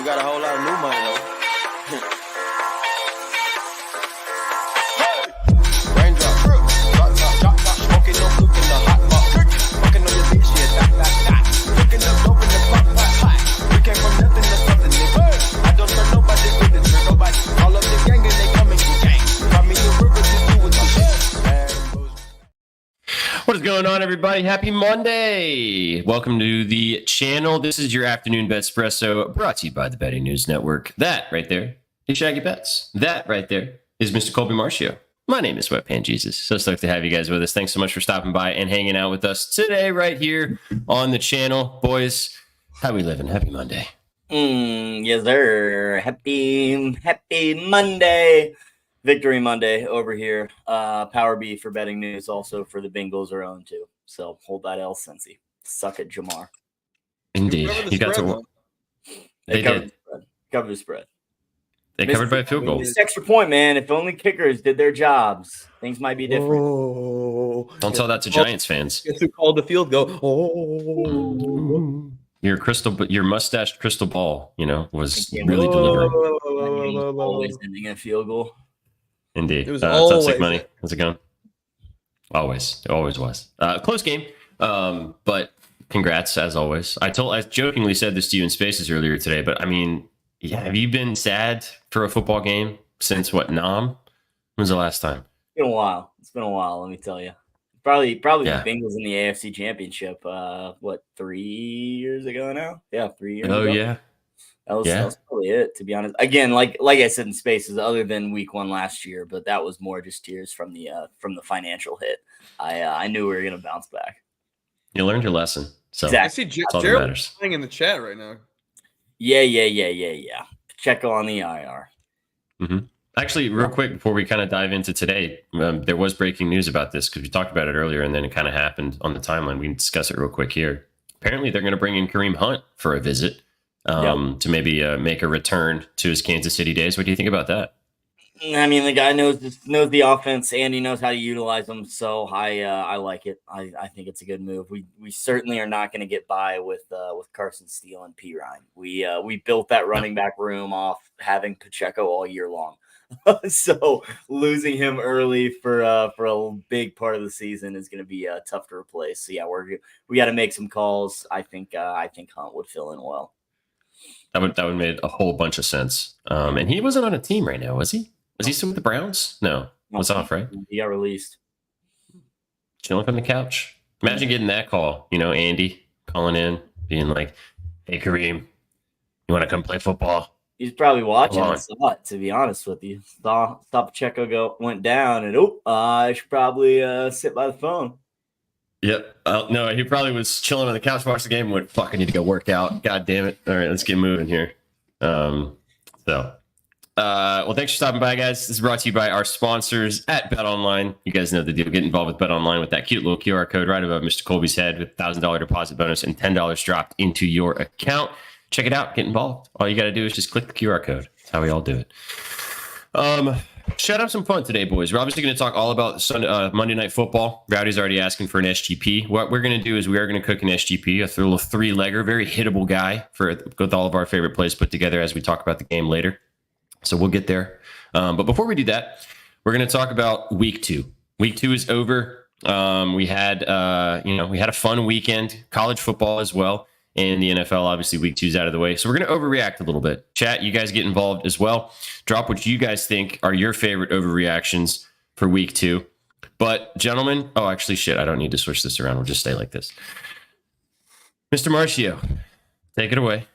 We got a whole lot of new money though. Raindrop, drop, smoking no cook in the hot pot. Fucking on your bitch, yeah, dot. Cooking up dope in the pot. We came from nothing to something, nigga. I don't trust nobody with the trick, nobody. All of the gang and they coming to gang. Find me a river to do with the shit. What is going on, everybody? Happy Monday. Welcome to the channel. This is your afternoon BETSPRESSO, brought to you by the Betting News Network. That right there is Shaggy Bets. That right there is Mr. Colby Marcio. My name is Sweatpan Jesus. So stoked to have you guys with us. Thanks so much for stopping by and hanging out with us today right here on the channel. Boys, how we living? Happy Monday. Yes, sir. Happy Monday. Victory Monday over here. Power B for betting news. Also for the Bengals are on too. So hold that L, Cincy. Suck it, Jamar. Indeed. You got to. They did. Cover the spread. They covered by a field goal. This extra point, man. If only kickers did their jobs, things might be different. Don't tell that to Giants fans. Guess who called the field goal? Oh. Your mustached crystal ball, was really delivering. Always ending a field goal. Indeed. It was Toxic money. How's it going? Always. It always was. Close game. But congrats as always. I jokingly said this to you in Spaces earlier today, but I mean, yeah, have you been sad for a football game since Nam? When was the last time? It's been a while, let me tell you. Probably the Bengals in the AFC Championship, 3 years ago now? Yeah, 3 years ago. Oh, yeah. That was probably it, to be honest. Again, like I said in Spaces, other than week 1 last year, but that was more just tears from the financial hit. I knew we were going to bounce back. You learned your lesson. So exactly. I see Gerald playing in the chat right now. Yeah. Pacheco on the IR. Mm-hmm. Actually, real quick, before we kind of dive into today, there was breaking news about this because we talked about it earlier and then it kind of happened on the timeline. We can discuss it real quick here. Apparently, they're going to bring in Kareem Hunt for a visit to maybe make a return to his Kansas City days. What do you think about that? I mean, the guy knows the offense and he knows how to utilize them. So I like it. I think it's a good move. We certainly are not going to get by with Carson Steele and P. Ryan. We built that running back room off having Pacheco all year long. So losing him early for a big part of the season is going to be tough to replace. So yeah, we got to make some calls. I think Hunt would fill in well. That would make a whole bunch of sense. And he wasn't on a team right now, was he? Was he still with the Browns? No, was off, right? He got released. Chilling from the couch. Imagine getting that call. Andy calling in, being like, "Hey, Kareem, you want to come play football?" He's probably watching and saw it, to be honest with you. Saw Pacheco went down, and I should probably sit by the phone. Yep. No, he probably was chilling on the couch, watched the game, and went, "Fuck, I need to go work out. God damn it. All right, let's get moving here." Well, thanks for stopping by, guys. This is brought to you by our sponsors at BetOnline. You guys know the deal. Get involved with BetOnline with that cute little QR code right above Mr. Colby's head with $1,000 deposit bonus and $10 dropped into your account. Check it out. Get involved. All you got to do is just click the QR code. That's how we all do it. Shout out some fun today, boys. We're obviously going to talk all about Monday Night Football. Rowdy's already asking for an SGP. What we're going to do is we are going to cook an SGP, a little 3-legger, very hittable guy with all of our favorite plays put together as we talk about the game later. So we'll get there. But before we do that, we're going to talk about week 2. Week 2 is over. We had a fun weekend, college football as well. And the NFL, obviously, week 2 is out of the way. So we're going to overreact a little bit. Chat, you guys get involved as well. Drop what you guys think are your favorite overreactions for week 2. But, gentlemen, I don't need to switch this around. We'll just stay like this. Mr. Marcio, take it away.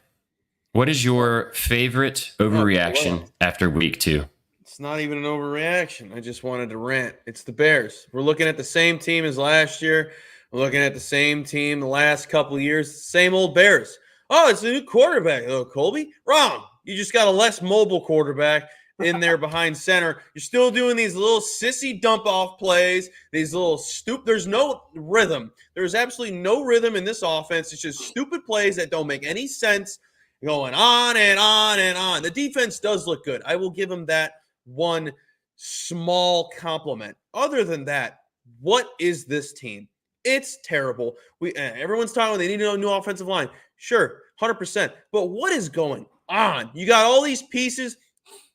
What is your favorite overreaction after week 2? It's not even an overreaction. I just wanted to rant. It's the Bears. We're looking at the same team as last year. We're looking at the same team the last couple of years. Same old Bears. Oh, it's a new quarterback. Oh, Colby? Wrong. You just got a less mobile quarterback in there behind center. You're still doing these little sissy dump-off plays, these little There's no rhythm. There's absolutely no rhythm in this offense. It's just stupid plays that don't make any sense. Going on and on and on. The defense does look good. I will give them that one small compliment. Other than that, what is this team? It's terrible. Everyone's talking, they need a new offensive line. Sure, 100%. But what is going on. You got all these pieces,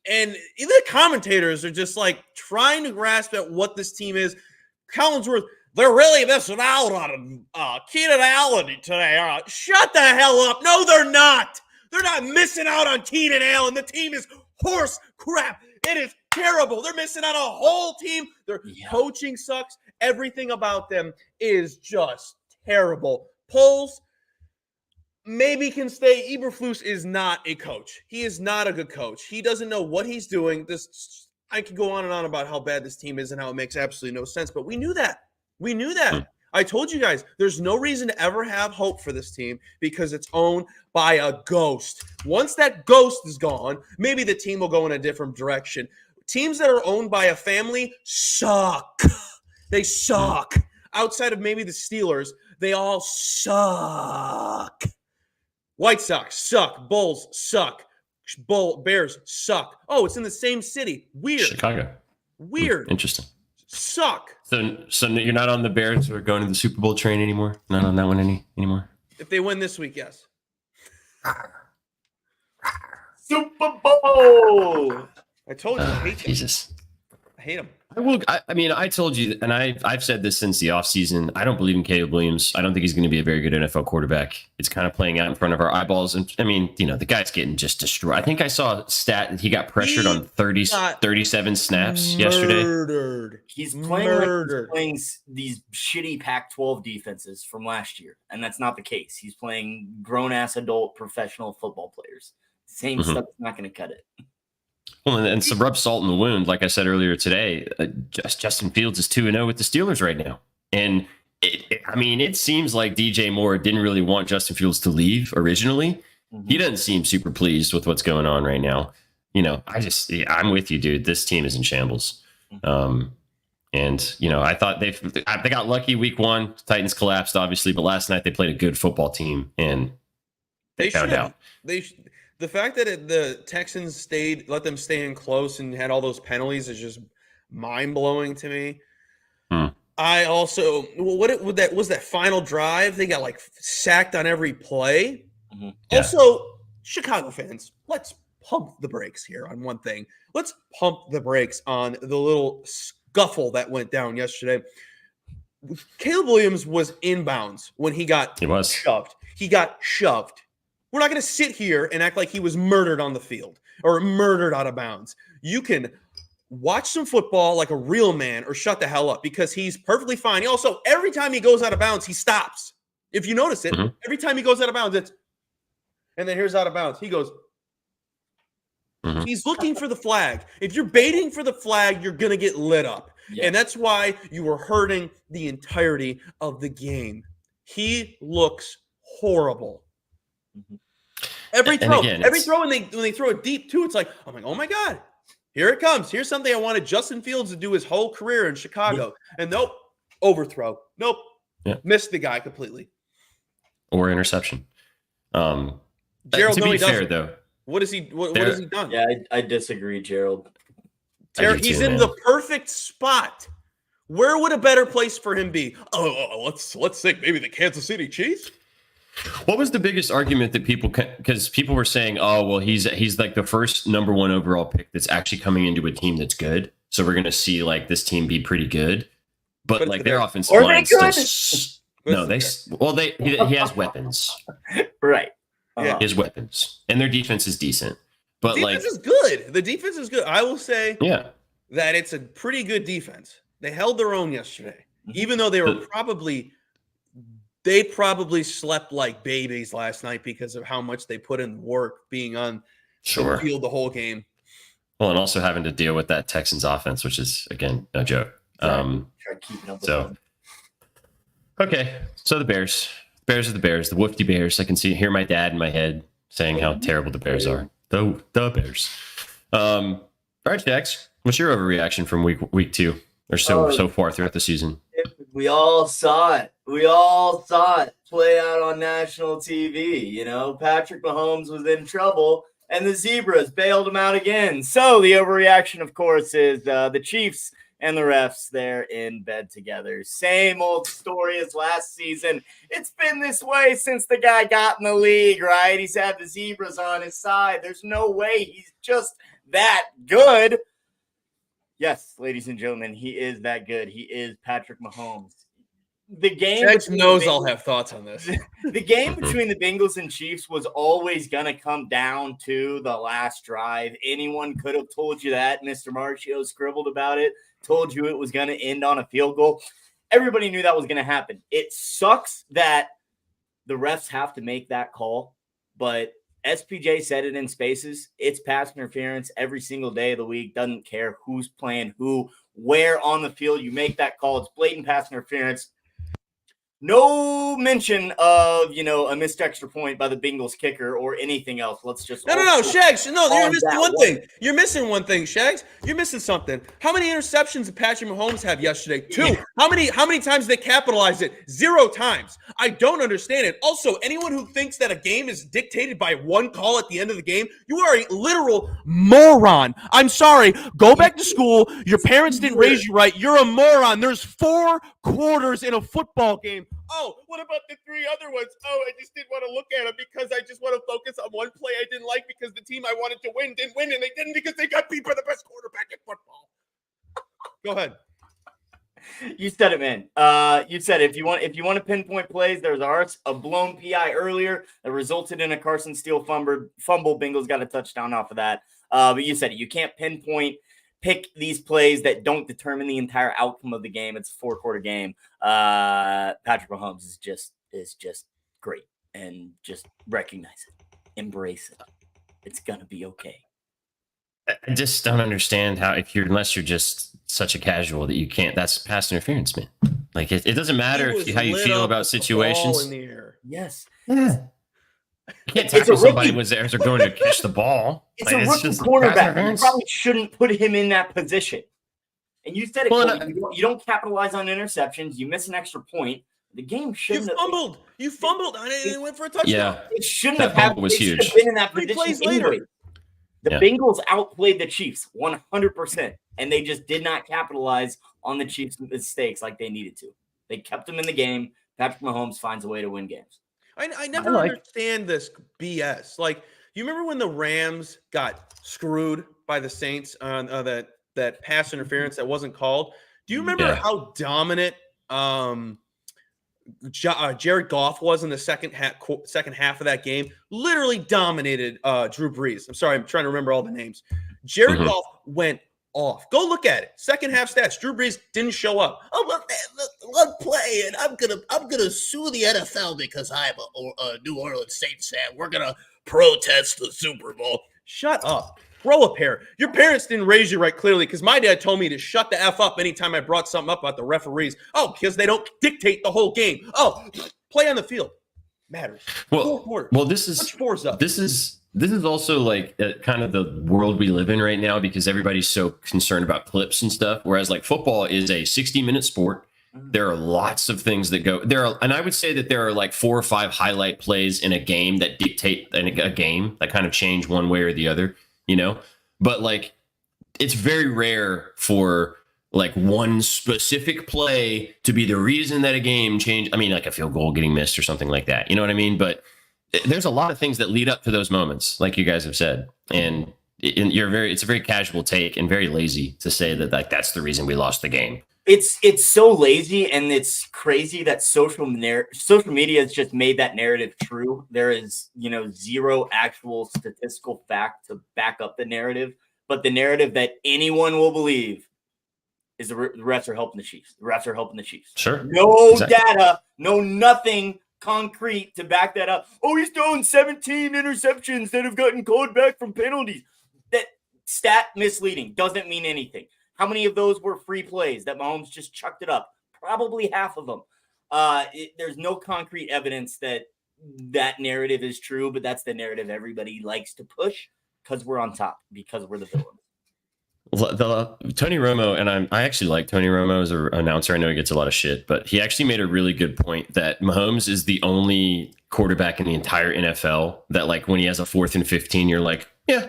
and the commentators are just like trying to grasp at what this team is. Collinsworth, they're really missing out on Keenan Allen today. Shut the hell up. No, they're not. They're not missing out on Keenan Allen. The team is horse crap. It is terrible. They're missing out on a whole team. Their coaching sucks. Everything about them is just terrible. Poles maybe can stay. Eberflus is not a coach. He is not a good coach. He doesn't know what he's doing. I could go on and on about how bad this team is and how it makes absolutely no sense, but we knew that. We knew that. I told you guys, there's no reason to ever have hope for this team because it's owned by a ghost. Once that ghost is gone, maybe the team will go in a different direction. Teams that are owned by a family suck. They suck. Outside of maybe the Steelers, they all suck. White Sox suck. Bulls suck. Bears suck. Oh, it's in the same city. Weird. Chicago. Weird. Interesting. Suck. So you're not on the Bears who are going to the Super Bowl train anymore? Not on that one anymore? If they win this week, yes. Super Bowl. I told you. I hate Jesus. them. I hate them. I told you, and I've said this since the offseason. I don't believe in Caleb Williams. I don't think he's going to be a very good NFL quarterback. It's kind of playing out in front of our eyeballs. And the guy's getting just destroyed. I think I saw a stat that he got pressured on 37 snaps yesterday. He's playing these shitty Pac-12 defenses from last year, and that's not the case. He's playing grown-ass adult professional football players. Same stuff's not going to cut it. Well, and some rub salt in the wound, like I said earlier today, Justin Fields is 2-0 with the Steelers right now. And it seems like DJ Moore didn't really want Justin Fields to leave originally. He doesn't seem super pleased with what's going on right now. I'm with you, dude. This team is in shambles. I thought they got lucky week one. Titans collapsed, obviously, but last night they played a good football team and they found out. The fact that the Texans let them stay in close and had all those penalties is just mind-blowing to me. I also, was that final drive? They got sacked on every play. Yeah. Also, Chicago fans, let's pump the brakes here on one thing. Let's pump the brakes on the little scuffle that went down yesterday. Caleb Williams was inbounds when he got shoved. He got shoved. We're not going to sit here and act like he was murdered on the field or murdered out of bounds. You can watch some football like a real man or shut the hell up because he's perfectly fine. Also, every time he goes out of bounds, he stops. If you notice it, every time he goes out of bounds, and then here's out of bounds. He goes, he's looking for the flag. If you're baiting for the flag, you're going to get lit up. Yeah. And that's why you were hurting the entirety of the game. He looks horrible. Every throw, when they throw it deep too, it's like, I'm like, oh my God, here it comes. Here's something I wanted Justin Fields to do his whole career in Chicago. And nope, overthrow. Nope. Yeah. Missed the guy completely. Or interception. Gerald, to be fair, though. What has he done? Yeah, I disagree, Gerald. He's in the perfect spot. Where would a better place for him be? Let's think maybe the Kansas City Chiefs. What was the biggest argument that because people were saying, oh, well, he's like the first number one overall pick that's actually coming into a team that's good. So we're going to see this team be pretty good. But their offensive line still. No, he has weapons. Right. Yeah. His weapons. And their defense is decent. But defense is good. The defense is good. I will say that it's a pretty good defense. They held their own yesterday. Even though they were They probably slept like babies last night because of how much they put in work being on the field the whole game. Well, and also having to deal with that Texans offense, which is, again, no joke. Okay. So the Bears. Bears are the Bears. The Woofy Bears. I can hear my dad in my head saying how terrible the Bears are. The Bears. All right, Jax. What's your overreaction from week two or so far throughout the season? We all saw it. We all saw it play out on national TV. Patrick Mahomes was in trouble, and the Zebras bailed him out again. So the overreaction, of course, is the Chiefs and the refs, they're in bed together. Same old story as last season. It's been this way since the guy got in the league, right? He's had the zebras on his side. There's no way he's just that good. Yes, ladies and gentlemen, he is that good. He is Patrick Mahomes. The game knows I'll have thoughts on this. The game between the Bengals and Chiefs was always going to come down to the last drive. Anyone could have told you that. Mr. Marcio scribbled about it, told you it was going to end on a field goal. Everybody knew that was going to happen. It sucks that the refs have to make that call, but SPJ said it in Spaces. It's pass interference every single day of the week. Doesn't care who's playing who, where on the field you make that call. It's blatant pass interference. No mention of, a missed extra point by the Bengals kicker or anything else. Let's just No, Shags. No, you're missing one thing. You're missing one thing, Shags. You're missing something. How many interceptions did Patrick Mahomes have yesterday? 2. Yeah. How many times did they capitalize it? 0 times. I don't understand it. Also, anyone who thinks that a game is dictated by one call at the end of the game, you are a literal moron. I'm sorry. Go back to school. Your parents didn't raise you right. You're a moron. There's 4 quarters in a football game. Oh, what about the 3 other ones? Oh, I just didn't want to look at them because I just want to focus on one play I didn't like because the team I wanted to win didn't win, and they didn't because they got beat by the best quarterback in football. Go ahead. You said it, man. You said it. If you want to pinpoint plays, there's a blown PI earlier that resulted in a Carson Steele fumble. Bengals got a touchdown off of that. But you said it. You can't pick these plays that don't determine the entire outcome of the game. It's a 4-quarter game. Patrick Mahomes is just great, and just recognize it, embrace it. It's gonna be okay. I just don't understand how unless you're just such a casual that you can't. That's pass interference, man. Like it doesn't matter how you feel about situations. In the air. Yes. Yeah. You can't tackle somebody when they're going to catch the ball. It's a rookie quarterback. You probably shouldn't put him in that position. And you said it. You don't capitalize on interceptions. You miss an extra point. The game shouldn't have fumbled. You fumbled on it and went for a touchdown. Yeah. It shouldn't have happened. Was huge. Should have been in that 3 position plays anyway. later. The Bengals outplayed the Chiefs 100%, and they just did not capitalize on the Chiefs' mistakes like they needed to. They kept them in the game. Patrick Mahomes finds a way to win games. I never understand this BS. Like, you remember when the Rams got screwed by the Saints on that pass interference that wasn't called? Do you remember how dominant Jared Goff was in the second half of that game? Literally dominated Drew Brees. I'm sorry, I'm trying to remember all the names. Jared Goff went off. Go look at it. Second half stats. Drew Brees didn't show up. Oh, look, one play, and I'm gonna sue the NFL because I'm a New Orleans Saints fan. We're gonna protest the Super Bowl. Shut up. Grow a pair. Your parents didn't raise you right, clearly, because my dad told me to shut the F up anytime I brought something up about the referees. Oh, because they don't dictate the whole game. Oh, play on the field matters. Well, this is also like kind of the world we live in right now, because everybody's so concerned about clips and stuff. Whereas like football is a 60-minute sport. There are lots of things that go there. And I would say that there are like 4 or 5 highlight plays in a game that dictate a game that kind of change one way or the other, but like, it's very rare for like one specific play to be the reason that a game changed. I mean, like a field goal getting missed or something like that. You know what I mean? But there's a lot of things that lead up to those moments, like you guys have said, and it's a very casual take and very lazy to say that like that's the reason we lost the game. It's so lazy, and it's crazy that social media has just made that narrative true. There is, 0 actual statistical fact to back up the narrative, but the narrative that anyone will believe is the refs are helping the Chiefs. The refs are helping the Chiefs. Sure. No data, nothing concrete to back that up. Oh, he's throwing 17 interceptions that have gotten called back from penalties. That stat misleading, doesn't mean anything. How many of those were free plays that Mahomes just chucked it up? Probably half of them. There's no concrete evidence that narrative is true, but that's the narrative everybody likes to push because we're on top, because we're the villains. Tony Romo, and I actually like Tony Romo as an announcer. I know he gets a lot of shit, but he actually made a really good point that Mahomes is the only quarterback in the entire NFL that, like, when he has a 4th and 15, you're like, yeah,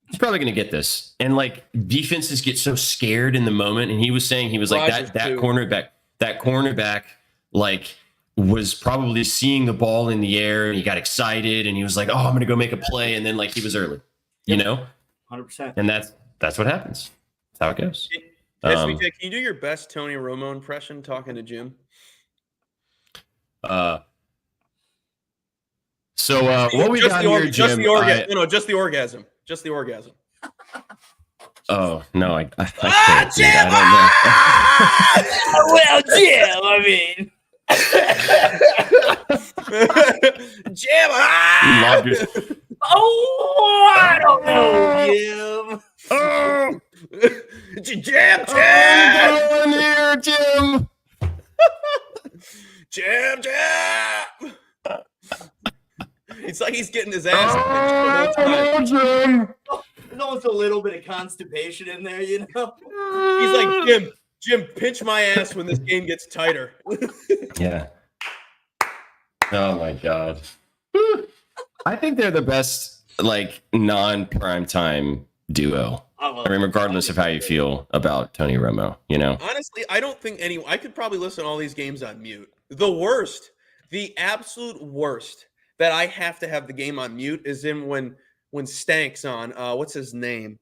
he's probably going to get this. And like defenses get so scared in the moment. And he was saying, he was like Rodgers that too. cornerback, like was probably seeing the ball in the air and he got excited and he was like, oh, I'm going to go make a play. And then like he was early, you know? 100%. And that's what happens. That's how it goes. SVJ, can you do your best Tony Romo impression talking to Jim? So what we got here, Jim? Just the orgasm. No, just the orgasm. Just the orgasm. Oh no, I can't. Dude, Jim! I Well, Jim, I mean. Jim! don't know. Oh, I don't know, Jim. Jim! Going here, Jim. Jim! It's like he's getting his ass pinched the whole time. Jim. There's almost a little bit of constipation in there, you know? He's like, Jim, pinch my ass when this game gets tighter. Yeah. Oh my god. I think they're the best like non-prime time duo. I mean, regardless of how you feel about Tony Romo, you know. Honestly, I don't think I could probably listen to all these games on mute. The absolute worst that I have to have the game on mute is when Stank's on. What's his name?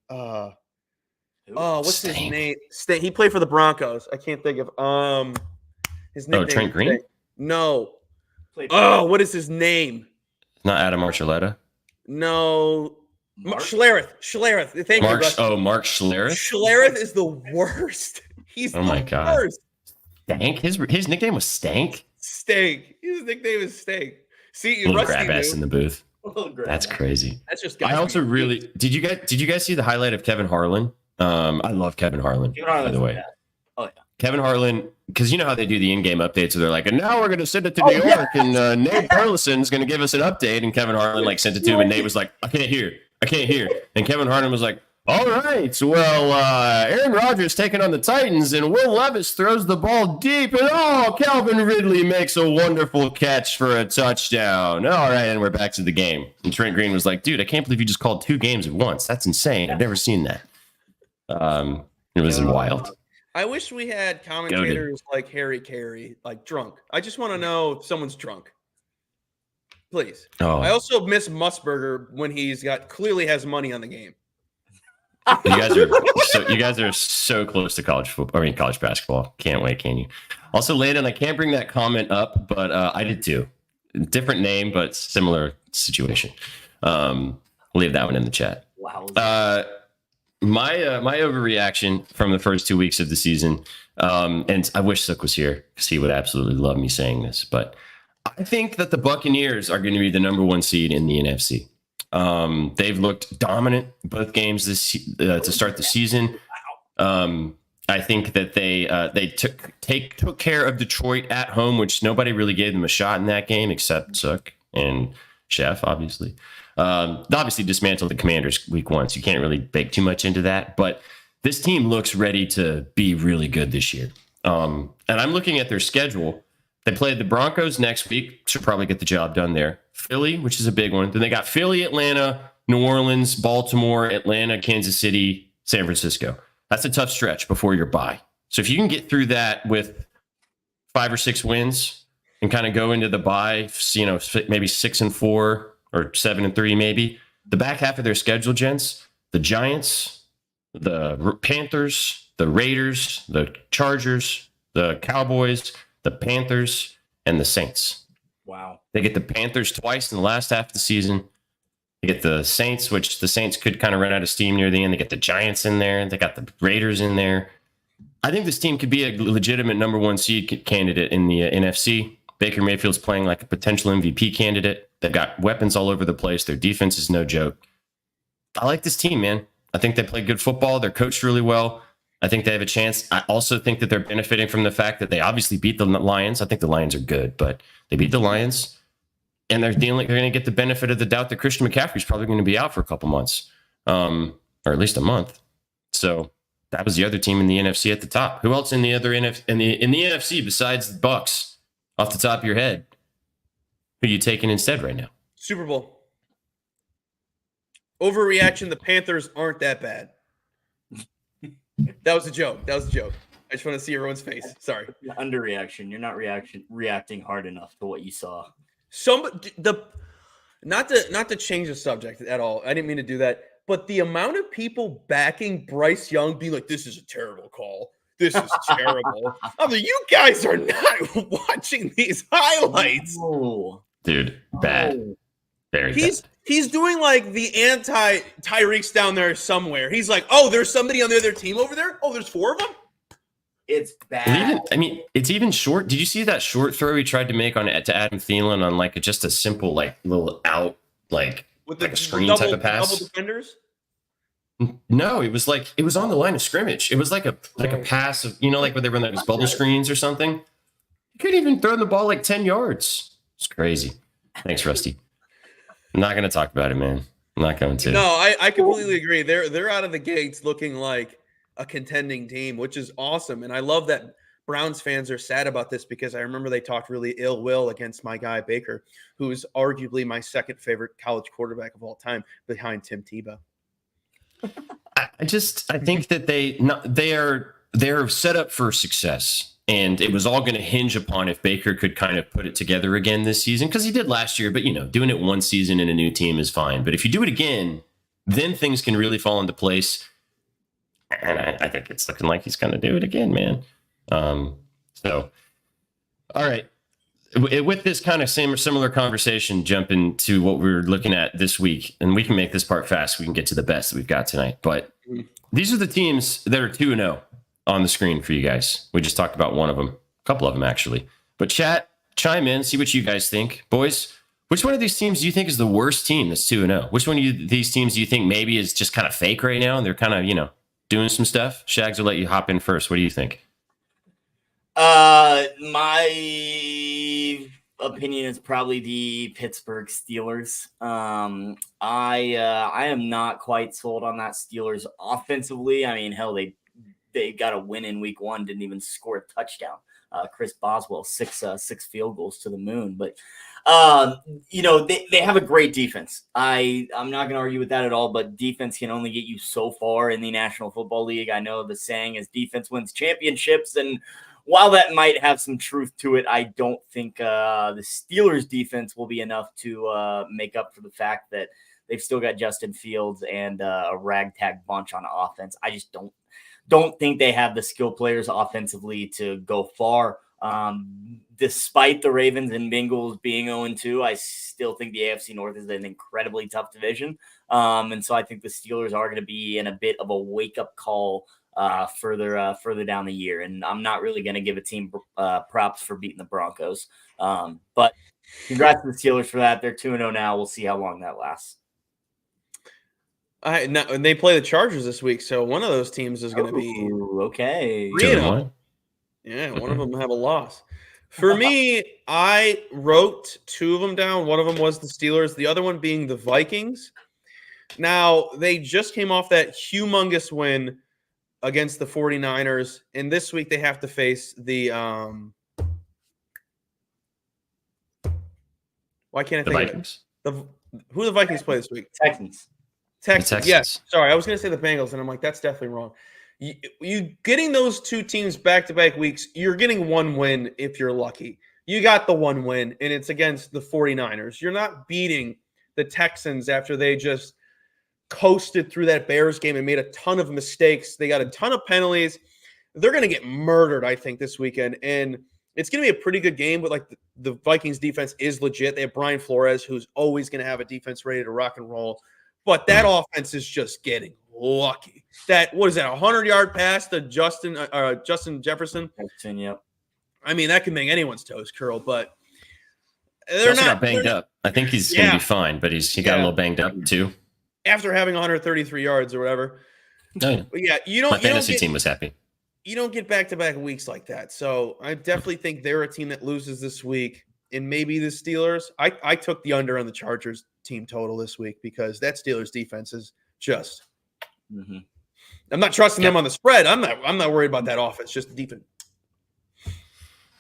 What's his name? Stank. He played for the Broncos. I can't think of his nickname. Oh, Trent Green? No. What is his name? Not Adam Archuleta. No. Schlereth. Thank you, Russ. Mark Schlereth. Schlereth is the worst. He's my the God. worst. Stank. His nickname was Stank. Stank. His nickname is Stank. See, Little Rusty grab ass in the booth. That's crazy. That's just. I also really did you guys see the highlight of Kevin Harlan? I love Kevin Harlan. By the way, Oh yeah. Kevin Harlan, because you know how they do the in-game updates, so they're like, and now we're going to send it to New York, and Nate Burleson's going to give us an update, and Kevin Harlan like sent it to him, and Nate was like, I can't hear, and Kevin Harlan was like, all right, well, Aaron Rodgers taking on the Titans, and Will Levis throws the ball deep, and Calvin Ridley makes a wonderful catch for a touchdown. All right, and we're back to the game. And Trent Green was like, dude, I can't believe you just called 2 games at once. That's insane. I've never seen that. It was wild. I wish we had commentators like Harry Carey, like drunk. I just want to know if someone's drunk. Please. Oh. I also miss Musburger when he's clearly has money on the game. You guys are so close to college basketball. Can't wait, can you? Also, Landon, I can't bring that comment up, but I did too. Different name, but similar situation. Leave that one in the chat. Wow. My overreaction from the first 2 weeks of the season, and I wish Sook was here because he would absolutely love me saying this, but I think that the Buccaneers are going to be the number 1 seed in the NFC. They've looked dominant both games to start the season. I think that they took care of Detroit at home, which nobody really gave them a shot in that game except Sook and Chef, obviously. Obviously dismantled the Commanders week 1, so you can't really bake too much into that. But this team looks ready to be really good this year. And I'm looking at their schedule. They played the Broncos next week, should probably get the job done there. Philly, which is a big one. Then they got Philly, Atlanta, New Orleans, Baltimore, Atlanta, Kansas City, San Francisco. That's a tough stretch before your bye. So if you can get through that with 5 or 6 wins and kind of go into the bye, maybe 6-4 or 7-3, maybe the back half of their schedule, gents, the Giants, the Panthers, the Raiders, the Chargers, the Cowboys, the Panthers, and the Saints. Wow. They get the Panthers twice in the last half of the season. They get the Saints, which the Saints could kind of run out of steam near the end. They get the Giants in there. They got the Raiders in there. I think this team could be a legitimate number 1 seed candidate in the NFC. Baker Mayfield's playing like a potential MVP candidate. They've got weapons all over the place. Their defense is no joke. I like this team, man. I think they play good football. They're coached really well. I think they have a chance. I also think that they're benefiting from the fact that they obviously beat the Lions. I think the Lions are good, but they beat the Lions, and they're going to get the benefit of the doubt that Christian McCaffrey's probably going to be out for a couple months, or at least a month. So that was the other team in the NFC at the top. Who else in the other in the NFC besides the Bucs? Off the top of your head, who are you taking instead right now? Super Bowl. Overreaction. The Panthers aren't that bad. That was a joke. I just want to see everyone's face. Sorry. Underreaction. You're not reacting hard enough to what you saw. Not to change the subject at all. I didn't mean to do that. But the amount of people backing Bryce Young being like, this is a terrible call. This is terrible. I'm like, you guys are not watching these highlights. Oh. Dude, bad. Very bad. He's doing like the anti-Tyreek's down there somewhere. He's like, oh, there's somebody on the other team over there? Oh, there's 4 of them? It's bad. It's even short. Did you see that short throw he tried to make to Adam Thielen on like just a simple like little out With like the a screen double, type of pass? Double defenders? No, it was on the line of scrimmage. It was like a pass of, like when they run those bubble screens or something. You couldn't even throw the ball like 10 yards. It's crazy. Thanks, Rusty. I'm not going to talk about it, man. I'm not going to. No, I completely agree. They're out of the gates looking like a contending team, which is awesome. And I love that Browns fans are sad about this because I remember they talked really ill will against my guy Baker, who is arguably my second favorite college quarterback of all time behind Tim Tebow. I think that they're set up for success. And it was all going to hinge upon if Baker could kind of put it together again this season, because he did last year. But, doing it one season in a new team is fine. But if you do it again, then things can really fall into place. And I think it's looking like he's going to do it again, man. So, all right. With this kind of similar conversation, jump into what we're looking at this week. And we can make this part fast. We can get to the best that we've got tonight. But these are the teams that are 2-0. On the screen for you guys. We just talked about one of them, a couple of them actually. But chat, chime in, see what you guys think. Boys, which one of these teams do you think is the worst team that's 2-0? Which one of these teams do you think maybe is just kind of fake right now and they're kind of, doing some stuff? Shags, will let you hop in first. What do you think? My opinion is probably the Pittsburgh Steelers. I am not quite sold on that Steelers offensively. I mean, hell, they got a win in week 1, didn't even score a touchdown. Chris Boswell, six field goals to the moon. But, they have a great defense. I'm not going to argue with that at all, but defense can only get you so far in the National Football League. I know the saying is defense wins championships. And while that might have some truth to it, I don't think the Steelers defense will be enough to make up for the fact that they've still got Justin Fields and a ragtag bunch on offense. I just don't think they have the skill players offensively to go far. Despite the Ravens and Bengals being 0-2, I still think the AFC North is an incredibly tough division. And so I think the Steelers are going to be in a bit of a wake-up call further down the year. And I'm not really going to give a team props for beating the Broncos. But congrats to the Steelers for that. They're 2-0 now. We'll see how long that lasts. And they play the Chargers this week, so one of those teams is going to be okay. 3-0. Yeah, one of them have a loss. For me, I wrote 2 of them down. One of them was the Steelers, the other one being the Vikings. Now, they just came off that humongous win against the 49ers, and this week they have to face the why can't I think Vikings? of it? Who do the Vikings play this week? Texans. Yes. Sorry, I was going to say the Bengals, and I'm like, that's definitely wrong. You getting those 2 teams back-to-back weeks, you're getting 1 win if you're lucky. You got the 1 win, and it's against the 49ers. You're not beating the Texans after they just coasted through that Bears game and made a ton of mistakes. They got a ton of penalties. They're going to get murdered, I think, this weekend, and it's going to be a pretty good game, but like the Vikings defense is legit. They have Brian Flores, who's always going to have a defense ready to rock and roll. But that offense is just getting lucky. That, what is that, a 100-yard pass to Justin Jefferson? Yep. I mean, that can make anyone's toes curl, but They're not banged up. I think he's going to be fine, but he got a little banged up too. After having 133 yards or whatever. Oh, yeah. But yeah, My fantasy team was happy. You don't get back-to-back weeks like that. So I definitely think they're a team that loses this week. And maybe the Steelers. I took the under on the Chargers team total this week because that Steelers defense is just. Mm-hmm. I'm not trusting them on the spread. I'm not worried about that offense. Just the defense.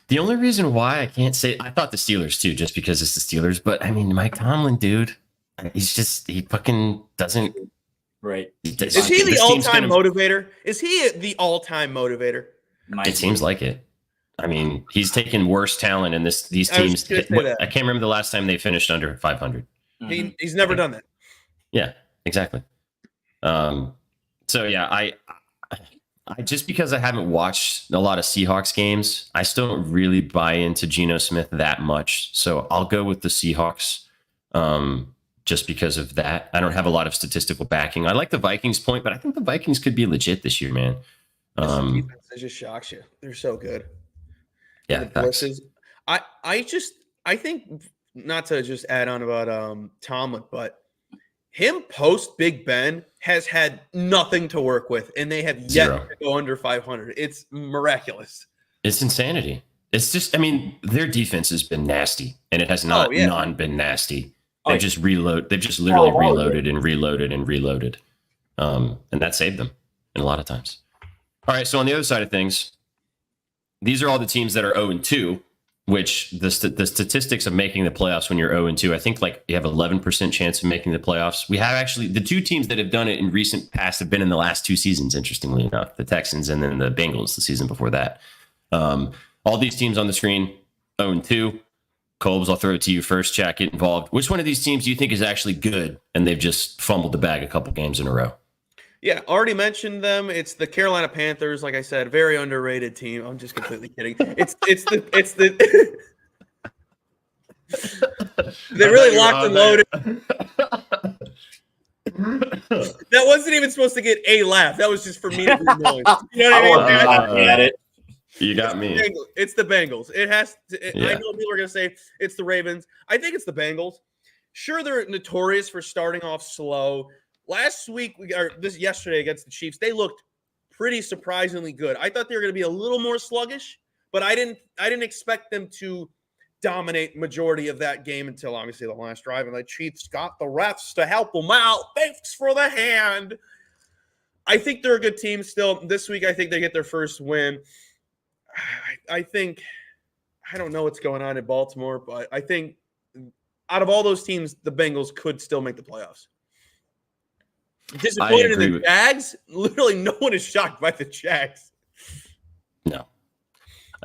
The only reason why I can't say I thought the Steelers too, just because it's the Steelers. But I mean, Mike Tomlin, dude, he fucking doesn't. Right. Is he the This team's all-time gonna- motivator? Is he the all-time motivator? It seems like it. I mean, he's taken worse talent in these I was teams. gonna say that. I can't remember the last time they finished under 500. He's never done that. Yeah, exactly. So yeah, I just because I haven't watched a lot of Seahawks games, I still don't really buy into Geno Smith that much. So I'll go with the Seahawks. Just because of that, I don't have a lot of statistical backing. I like the Vikings point, but I think the Vikings could be legit this year, man. Defense, it just shocks you. They're so good. Yeah, The blitzes. I think not to just add on about Tomlin, but him post Big Ben has had nothing to work with, and they have yet Zero. to go under 500. It's miraculous. It's insanity. It's just, I mean, their defense has been nasty, and it has not been nasty. They've just literally reloaded and reloaded and reloaded, and that saved them in a lot of times. All right, so on the other side of things, these are all the teams that are 0-2, which the statistics of making the playoffs when you're 0-2, I think like you have 11% chance of making the playoffs. We have actually the two teams that have done it in recent past have been in the last two seasons, interestingly enough, the Texans and then the Bengals the season before that. All these teams on the screen, 0-2. Colbs, I'll throw it to you first, Jack, get involved. Which one of these teams do you think is actually good and they've just fumbled the bag a couple games in a row? Yeah, already mentioned them. It's the Carolina Panthers. Like I said, very underrated team. I'm just completely kidding. It's the they really locked and loaded. That wasn't even supposed to get a laugh. That was just for me to be annoyed. You know what I mean? At it. You got me. It's the Bengals. It has to. Yeah. I know people are going to say it's the Ravens. I think it's the Bengals. Sure, they're notorious for starting off slow. Last week, yesterday against the Chiefs, they looked pretty surprisingly good. I thought they were going to be a little more sluggish, but I didn't expect them to dominate majority of that game until obviously the last drive, and the Chiefs got the refs to help them out. Thanks for the hand. I think they're a good team still. This week, I think they get their first win. I think I don't know what's going on in Baltimore, but I think out of all those teams, the Bengals could still make the playoffs. Disappointed in the Jags? Literally, no one is shocked by the Jags.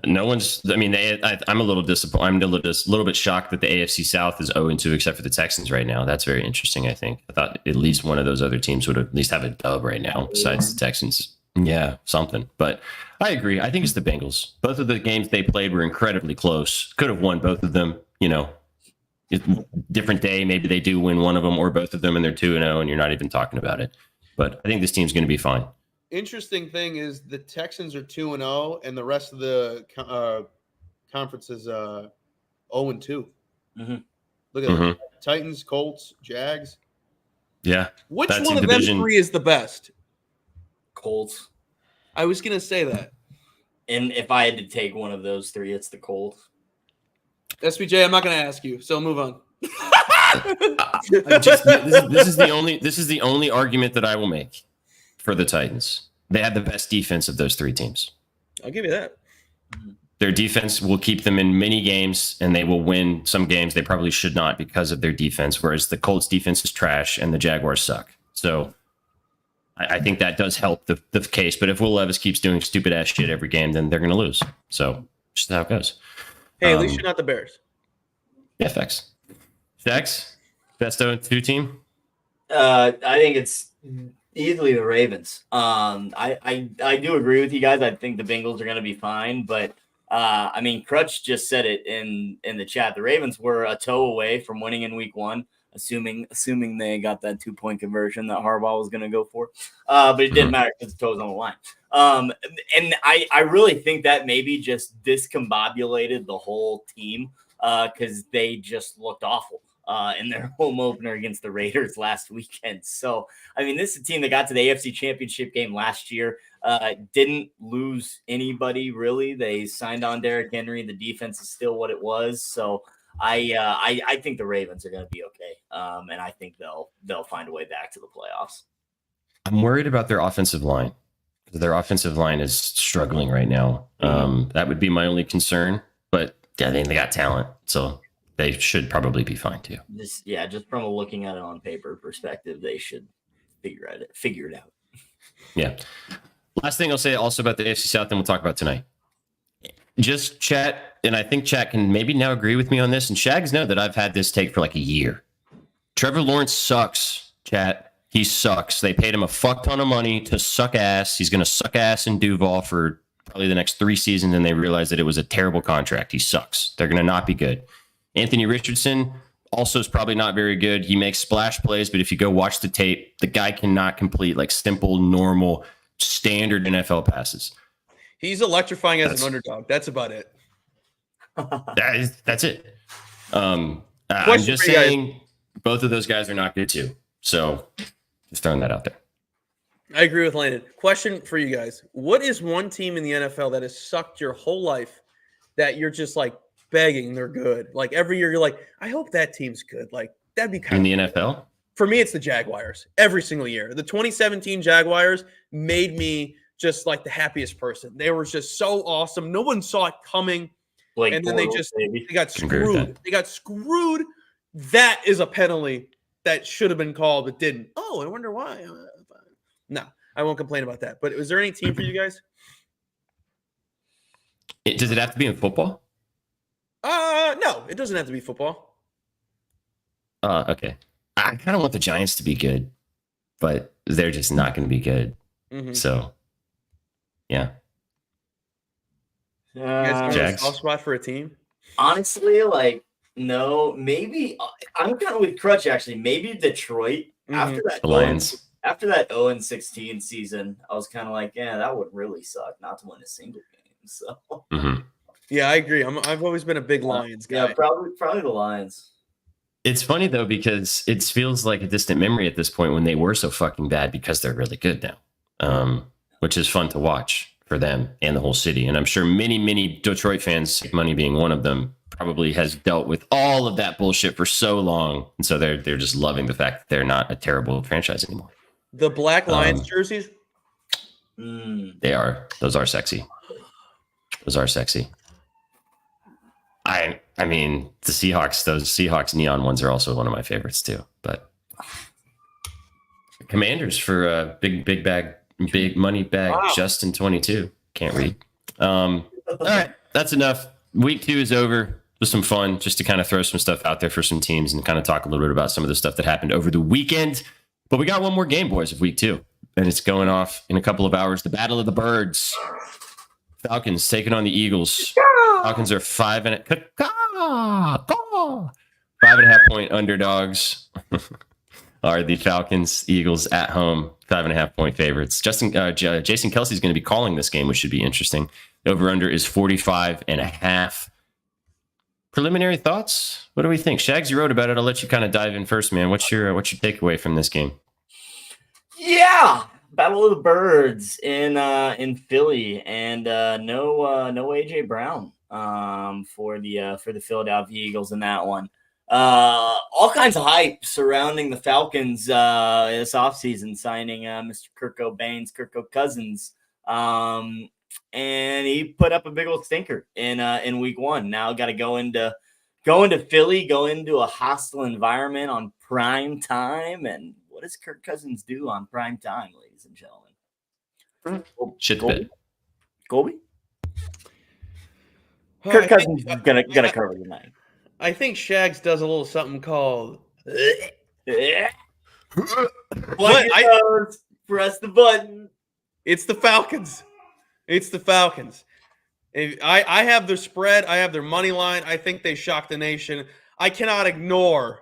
No one's. I mean, I'm a little disappointed. I'm a little bit shocked that the AFC South is 0-2, except for the Texans right now. That's very interesting. I think I thought at least one of those other teams would at least have a dub right now, besides the Texans. Yeah, something. But I agree. I think it's the Bengals. Both of the games they played were incredibly close. Could have won both of them. You know, different day. Maybe they do win one of them or both of them, and they're 2-0, and you're not even talking about it. But I think this team's going to be fine. Interesting thing is the Texans are 2-0, and the rest of the conference is 0-2. Mm-hmm. Look at that. Titans, Colts, Jags. Yeah. Which one of them three is the best? Colts. I was going to say that. And if I had to take one of those three, it's the Colts. SBJ, I'm not going to ask you, so move on. This is the only argument that I will make for the Titans. They have the best defense of those three teams. I'll give you that. Their defense will keep them in many games, and they will win some games they probably should not because of their defense, whereas the Colts defense is trash and the Jaguars suck. So I think that does help the case. But if Will Levis keeps doing stupid ass shit every game, then they're going to lose. So just how it goes. Hey, at least you're not the Bears. Yeah, facts. Facts? Best 0-2 team? I think it's easily the Ravens. I do agree with you guys. I think the Bengals are going to be fine, but I mean, Crutch just said it in the chat. The Ravens were a toe away from winning in week one, assuming they got that 2-point conversion that Harbaugh was going to go for. But it didn't matter because the toe was on the line. And I really think that maybe just discombobulated the whole team because they just looked awful in their home opener against the Raiders last weekend. So, I mean, this is a team that got to the AFC Championship game last year. Didn't lose anybody, really. They signed on Derrick Henry. The defense is still what it was. So, I think the Ravens are going to be okay. And I think they'll find a way back to the playoffs. I'm worried about their offensive line. Their offensive line is struggling right now. That would be my only concern. But yeah, they got talent. So they should probably be fine too. Just from a looking at it on paper perspective, they should figure it out. Yeah. Last thing I'll say also about the AFC South, and we'll talk about tonight. Just chat, and I think chat can maybe now agree with me on this, and Shags know that I've had this take for like a year. Trevor Lawrence sucks, chat. He sucks. They paid him a fuck ton of money to suck ass. He's going to suck ass in Duval for probably the next 3 seasons, and they realized that it was a terrible contract. He sucks. They're going to not be good. Anthony Richardson also is probably not very good. He makes splash plays, but if you go watch the tape, the guy cannot complete like simple, normal, standard NFL passes. He's electrifying as an underdog. That's about it. That's it. I'm just saying both of those guys are not good too. So just throwing that out there. I agree with Landon. Question for you guys. What is one team in the NFL that has sucked your whole life that you're just like begging they're good? Like every year you're like, I hope that team's good. Like that'd be kind of in the NFL. For me, it's the Jaguars every single year. The 2017 Jaguars made me just like the happiest person. They were just so awesome. No one saw it coming. And then they got screwed. They got screwed. That is a penalty that should have been called but didn't. Oh, I wonder why. No, I won't complain about that. But was there any team for you guys? Does it have to be in football? No, it doesn't have to be football. Okay. I kind of want the Giants to be good, but they're just not going to be good. Mm-hmm. So, yeah. Jags. Soft spot for a team? Honestly, like, no, maybe I'm kind of with Crutch actually. Maybe Detroit after that Lions. After that 0-16 season, I was kind of like, yeah, that would really suck not to win a single game. So yeah, I agree. I've always been a big Lions guy. Yeah, probably the Lions. It's funny though because it feels like a distant memory at this point when they were so fucking bad because they're really good now, which is fun to watch for them and the whole city. And I'm sure many Detroit fans, money being one of them, probably has dealt with all of that bullshit for so long, and so they're just loving the fact that they're not a terrible franchise anymore. The black Lions jerseys? They are. Those are sexy. Those are sexy. I mean, those Seahawks neon ones are also one of my favorites too. But Commanders for big money bag, Justin 22. Can't read. All right, that's enough. Week 2 is over. It was some fun just to kind of throw some stuff out there for some teams and kind of talk a little bit about some of the stuff that happened over the weekend. But we got one more game, boys, of week 2. And it's going off in a couple of hours. The Battle of the Birds. Falcons taking on the Eagles. Falcons are 5.5 point underdogs. Are the Falcons, Eagles at home, 5.5 point favorites. Jason Kelsey is going to be calling this game, which should be interesting. The over-under is 45.5. Preliminary thoughts? What do we think? Shags, you wrote about it. I'll let you kind of dive in first, man. What's your takeaway from this game? Yeah, Battle of the Birds in Philly, and no AJ Brown for the Philadelphia Eagles in that one. All kinds of hype surrounding the Falcons this offseason, signing Mr. Kirk Cousins. And he put up a big old stinker in week 1. Now got to go into Philly, go into a hostile environment on prime time. And what does Kirk Cousins do on prime time, ladies and gentlemen? Shit the bed. Colby? Kirk Cousins is gonna cover the night. I think Shags does a little something called. Press the button. It's the Falcons. I have their spread. I have their money line. I think they shock the nation. I cannot ignore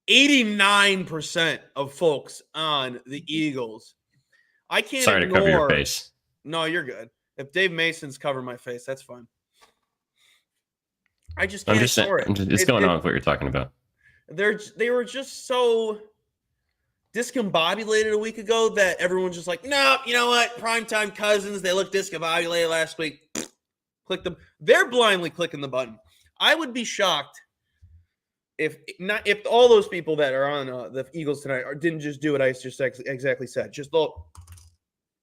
89% of folks on the Eagles. I can't. Sorry to cover your face. No, you're good. If Dave Mason's cover my face, that's fine. I just can't ignore it. It's going on with what you're talking about. They were just so discombobulated a week ago that everyone's just like, no, you know what? Primetime Cousins, they look discombobulated last week. Click them. They're blindly clicking the button. I would be shocked if all those people that are on the Eagles tonight didn't just do what I just exactly said. Just look,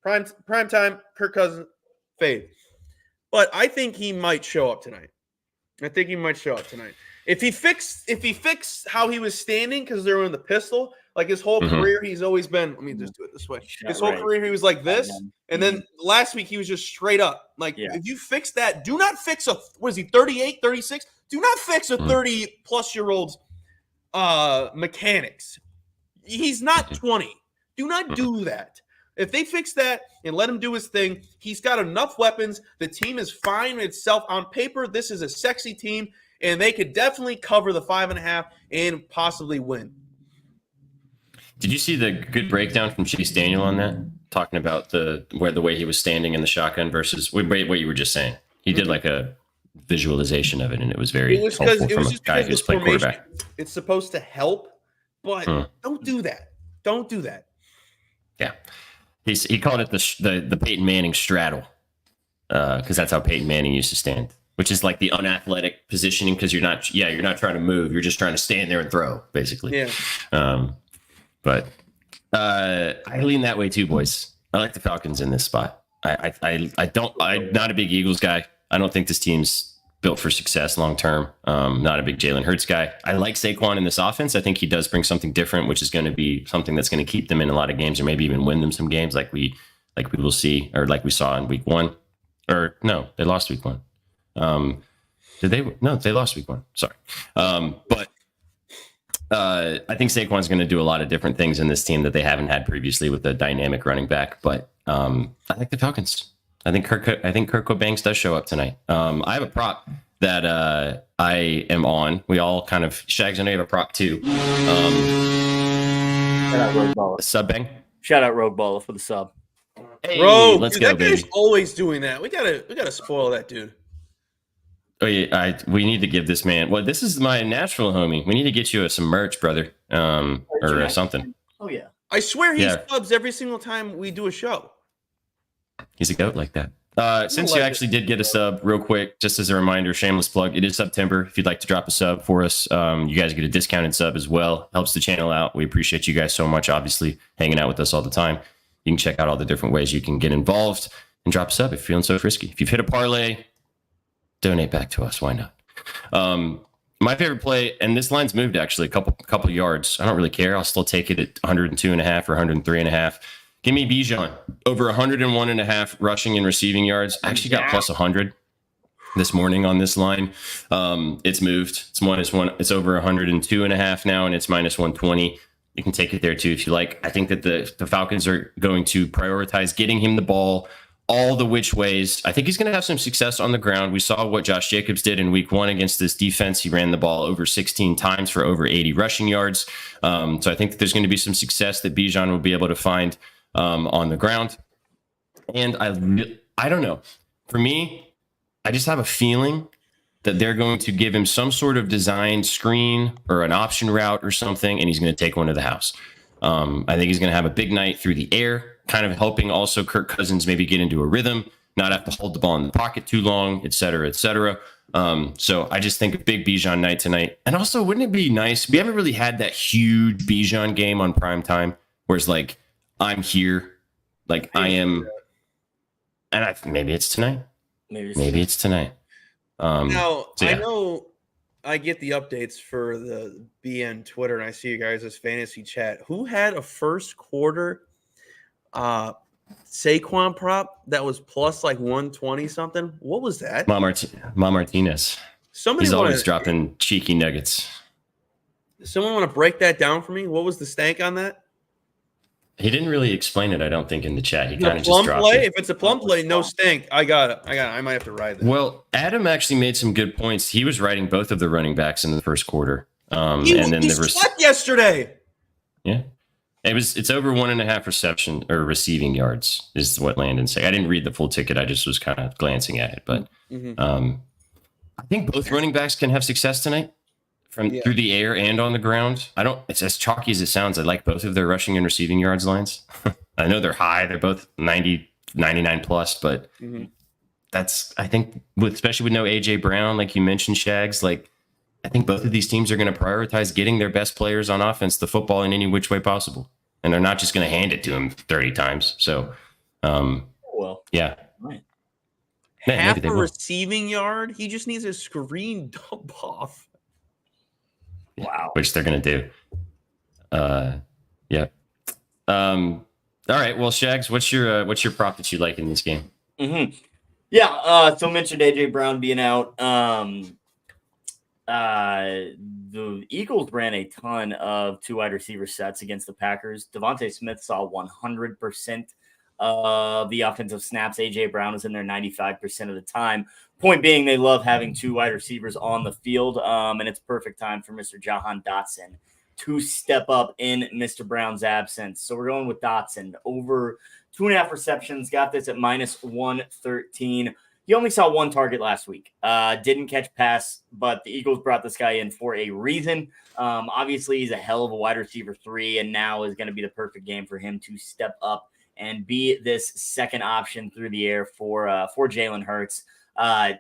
prime time, Kirk Cousins, fade. But I think he might show up tonight. If he fixed how he was standing because they were in the pistol, like his whole career, he's always been. Let me just do it this way. His whole career, he was like this, and then last week he was just straight up. Like if you fix that, do not fix a. What is he? 38, 36? Do not fix a 30-plus-year-old's mechanics. He's not 20. Do not do that. If they fix that and let him do his thing, he's got enough weapons. The team is fine itself. On paper, this is a sexy team, and they could definitely cover the 5.5 and possibly win. Did you see the good breakdown from Chase Daniel on that? Talking about the way he was standing in the shotgun versus what you were just saying. He did like a visualization of it, and it was very helpful from a guy who's played quarterback. It's supposed to help, but don't do that. Don't do that. Yeah. He called it the Peyton Manning straddle, because that's how Peyton Manning used to stand, which is like the unathletic positioning because you're not trying to move, you're just trying to stand there and throw, basically. Yeah. But I lean that way too, boys. I like the Falcons in this spot. I'm not a big Eagles guy. I don't think this team's built for success long term. Not a big Jalen Hurts guy. I like Saquon in this offense. I think he does bring something different, which is going to be something that's going to keep them in a lot of games, or maybe even win them some games, like we will see, or like we saw in week 1. Or no, they lost week 1. Did they? No, they lost week 1. Sorry. But I think Saquon's going to do a lot of different things in this team that they haven't had previously with a dynamic running back. But I like the Falcons. I think Kirk Banks does show up tonight. I have a prop that I am on. We all kind of, Shags, I know you have a prop too. Shout out Rogue Baller. Sub bang. Shout out Rogue Baller for the sub. Hey, Bro, let's dude, go, that guy's baby. always doing that. We gotta spoil that dude. Oh yeah, we need to give this man. Well, this is my Nashville homie. We need to get you some merch, brother, or something. Oh yeah. I swear he subs every single time we do a show. He's a goat like that. Since you actually did get a sub, real quick, just as a reminder, shameless plug, it is September. If you'd like to drop a sub for us, you guys get a discounted sub as well. Helps the channel out. We appreciate you guys so much, obviously, hanging out with us all the time. You can check out all the different ways you can get involved and drop a sub if you're feeling so frisky. If you've hit a parlay, donate back to us. Why not? My favorite play, and this line's moved actually a couple yards. I don't really care. I'll still take it at 102.5 or 103.5. Give me Bijan over 101.5 rushing and receiving yards. I actually got plus 100 this morning on this line. It's moved. It's -1. It's over 102.5 now, and it's -120. You can take it there too if you like. I think that the Falcons are going to prioritize getting him the ball all the which ways. I think he's going to have some success on the ground. We saw what Josh Jacobs did in week 1 against this defense. He ran the ball over 16 times for over 80 rushing yards. So I think that there's going to be some success that Bijan will be able to find on the ground. And I don't know. For me, I just have a feeling that they're going to give him some sort of designed screen or an option route or something, and he's going to take one to the house. I think he's going to have a big night through the air, kind of helping also Kirk Cousins maybe get into a rhythm, not have to hold the ball in the pocket too long, et cetera, et cetera. So I just think a big Bijan night tonight. And also, wouldn't it be nice? We haven't really had that huge Bijan game on prime time where it's like, I'm here, like I am, and maybe it's tonight. Maybe it's tonight. Now, so yeah. I know I get the updates for the BN Twitter, and I see you guys' fantasy chat. Who had a first quarter Saquon prop that was plus like 120 something? What was that? Ma Martinez. He's always dropping cheeky nuggets. Someone want to break that down for me? What was the stank on that? He didn't really explain it, I don't think, in the chat. He kind of just dropped play? it. If it's a plum play, no stink. I got it. I might have to ride that. Well, Adam actually made some good points. He was riding both of the running backs in the first quarter. He slept yesterday. Yeah. It's over 1.5 reception or receiving yards is what Landon said. I didn't read the full ticket. I just was kind of glancing at it. But I think both running backs can have success tonight. Through the air and on the ground. It's as chalky as it sounds. I like both of their rushing and receiving yards lines. I know they're high. They're both 90, 99 plus, but I think especially with no AJ Brown, like you mentioned, Shags, like I think both of these teams are going to prioritize getting their best players on offense the football in any which way possible. And they're not just going to hand it to him 30 times. So, yeah. Right. Half a receiving yard. He just needs a screen dump off. Wow. which they're going to do. Yeah. All right. Well, Shags, what's your prop that you like in this game? Mm-hmm. Yeah. So mentioned AJ Brown being out. The Eagles ran a ton of 2 wide receiver sets against the Packers. Devontae Smith saw 100% of the offensive snaps. AJ Brown was in there 95% of the time. Point being, they love having 2 wide receivers on the field, and it's perfect time for Mr. Jahan Dotson to step up in Mr. Brown's absence. So we're going with Dotson over 2.5 receptions. Got this at -113. He only saw 1 target last week. Didn't catch pass, but the Eagles brought this guy in for a reason. Obviously, he's a hell of a wide receiver 3, and now is going to be the perfect game for him to step up and be this second option through the air for Jalen Hurts. I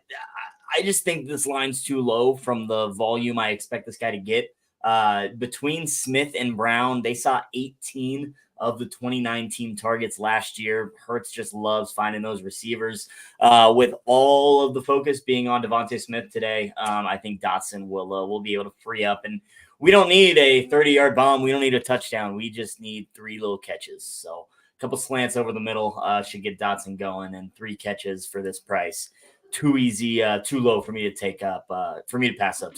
just think this line's too low from the volume I expect this guy to get. Between Smith and Brown, they saw 18 of the 2019 targets last year. Hurts just loves finding those receivers. With all of the focus being on Devontae Smith today, I think Dotson will be able to free up. And we don't need a 30-yard bomb. We don't need a touchdown. We just need 3 little catches. So a couple slants over the middle should get Dotson going, and 3 catches for this price. Too easy, too low for me to pass up,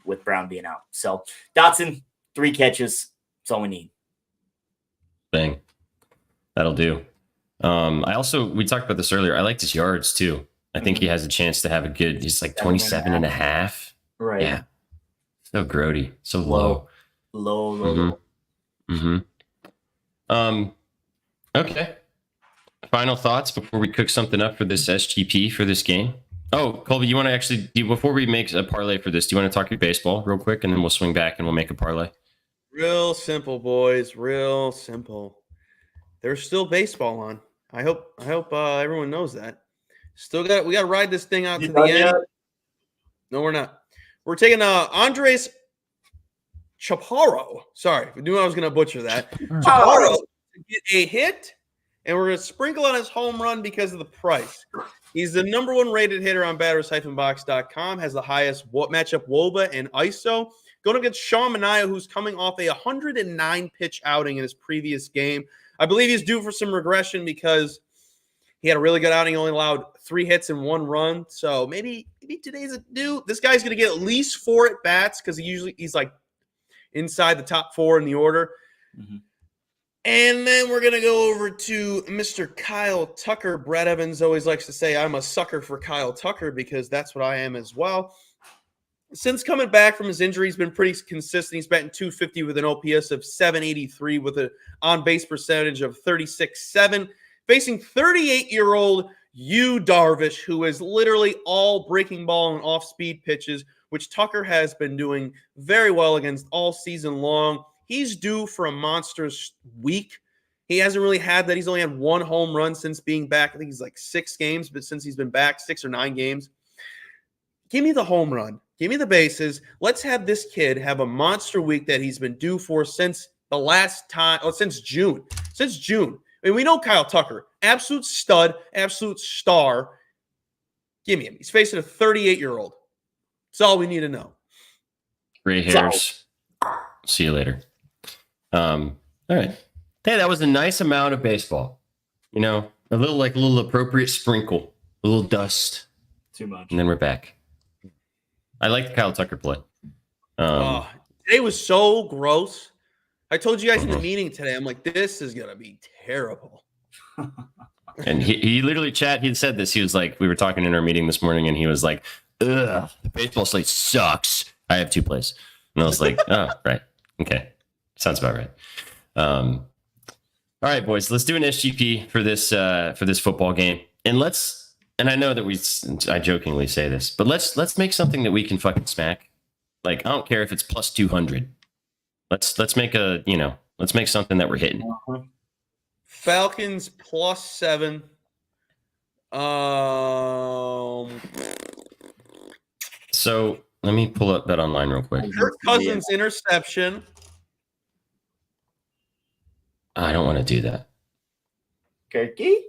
with Brown being out. So Dotson, 3 catches. That's all we need. Bang. That'll do. We talked about this earlier. I liked his yards too. I think he has a chance to have he's like 27 and a half. Right. Yeah. So grody. So low. Low. Okay. Final thoughts before we cook something up for this SGP for this game. Oh, Colby, you want to before we make a parlay for this, do you want to talk your baseball real quick, and then we'll swing back and we'll make a parlay? Real simple, boys. Real simple. There's still baseball on. I hope everyone knows that. We got to ride this thing out to the end. No, we're not. We're taking Andres Chaparro. Sorry, I knew I was going to butcher that. Chaparro to get a hit, and we're going to sprinkle on his home run because of the price. He's the number 1 rated hitter on batters-box.com, has the highest matchup WOBA and ISO. Going against Sean Manaea, who's coming off a 109-pitch outing in his previous game. I believe he's due for some regression because he had a really good outing, only allowed 3 hits and 1 run. So maybe today's a due. This guy's going to get at least 4 at-bats because he's like inside the top 4 in the order. Mm-hmm. And then we're going to go over to Mr. Kyle Tucker. Brett Evans always likes to say, I'm a sucker for Kyle Tucker because that's what I am as well. Since coming back from his injury, he's been pretty consistent. He's batting .250 with an OPS of 783 with an on-base percentage of 36.7. Facing 38-year-old Yu Darvish, who is literally all breaking ball and off-speed pitches, which Tucker has been doing very well against all season long. He's due for a monstrous week. He hasn't really had that. He's only had 1 home run since being back. I think he's like 6 games, but since he's been back, 6 or 9 games. Give me the home run. Give me the bases. Let's have this kid have a monster week that he's been due for since June. Since June. I mean, we know Kyle Tucker, absolute stud, absolute star. Give me him. He's facing a 38-year-old. That's all we need to know. Gray hairs. See you later. All right. Hey, that was a nice amount of baseball. You know, a little appropriate sprinkle, a little dust. Too much. And then we're back. I like the Kyle Tucker play. Today was so gross. I told you guys in the meeting today, I'm like, this is going to be terrible. And he literally he said this. He was like, we were talking in our meeting this morning, and he was like, ugh, the baseball slate sucks. I have 2 plays. And I was like, oh, right. Okay. Sounds about right. All right, boys, let's do an SGP for this football game. And I know that I jokingly say this, but let's make something that we can fucking smack. Like, I don't care if it's plus 200. Let's make let's make something that we're hitting. Falcons +7. So let me pull up BetOnline real quick. Kirk Cousins interception. I don't want to do that. Kirky?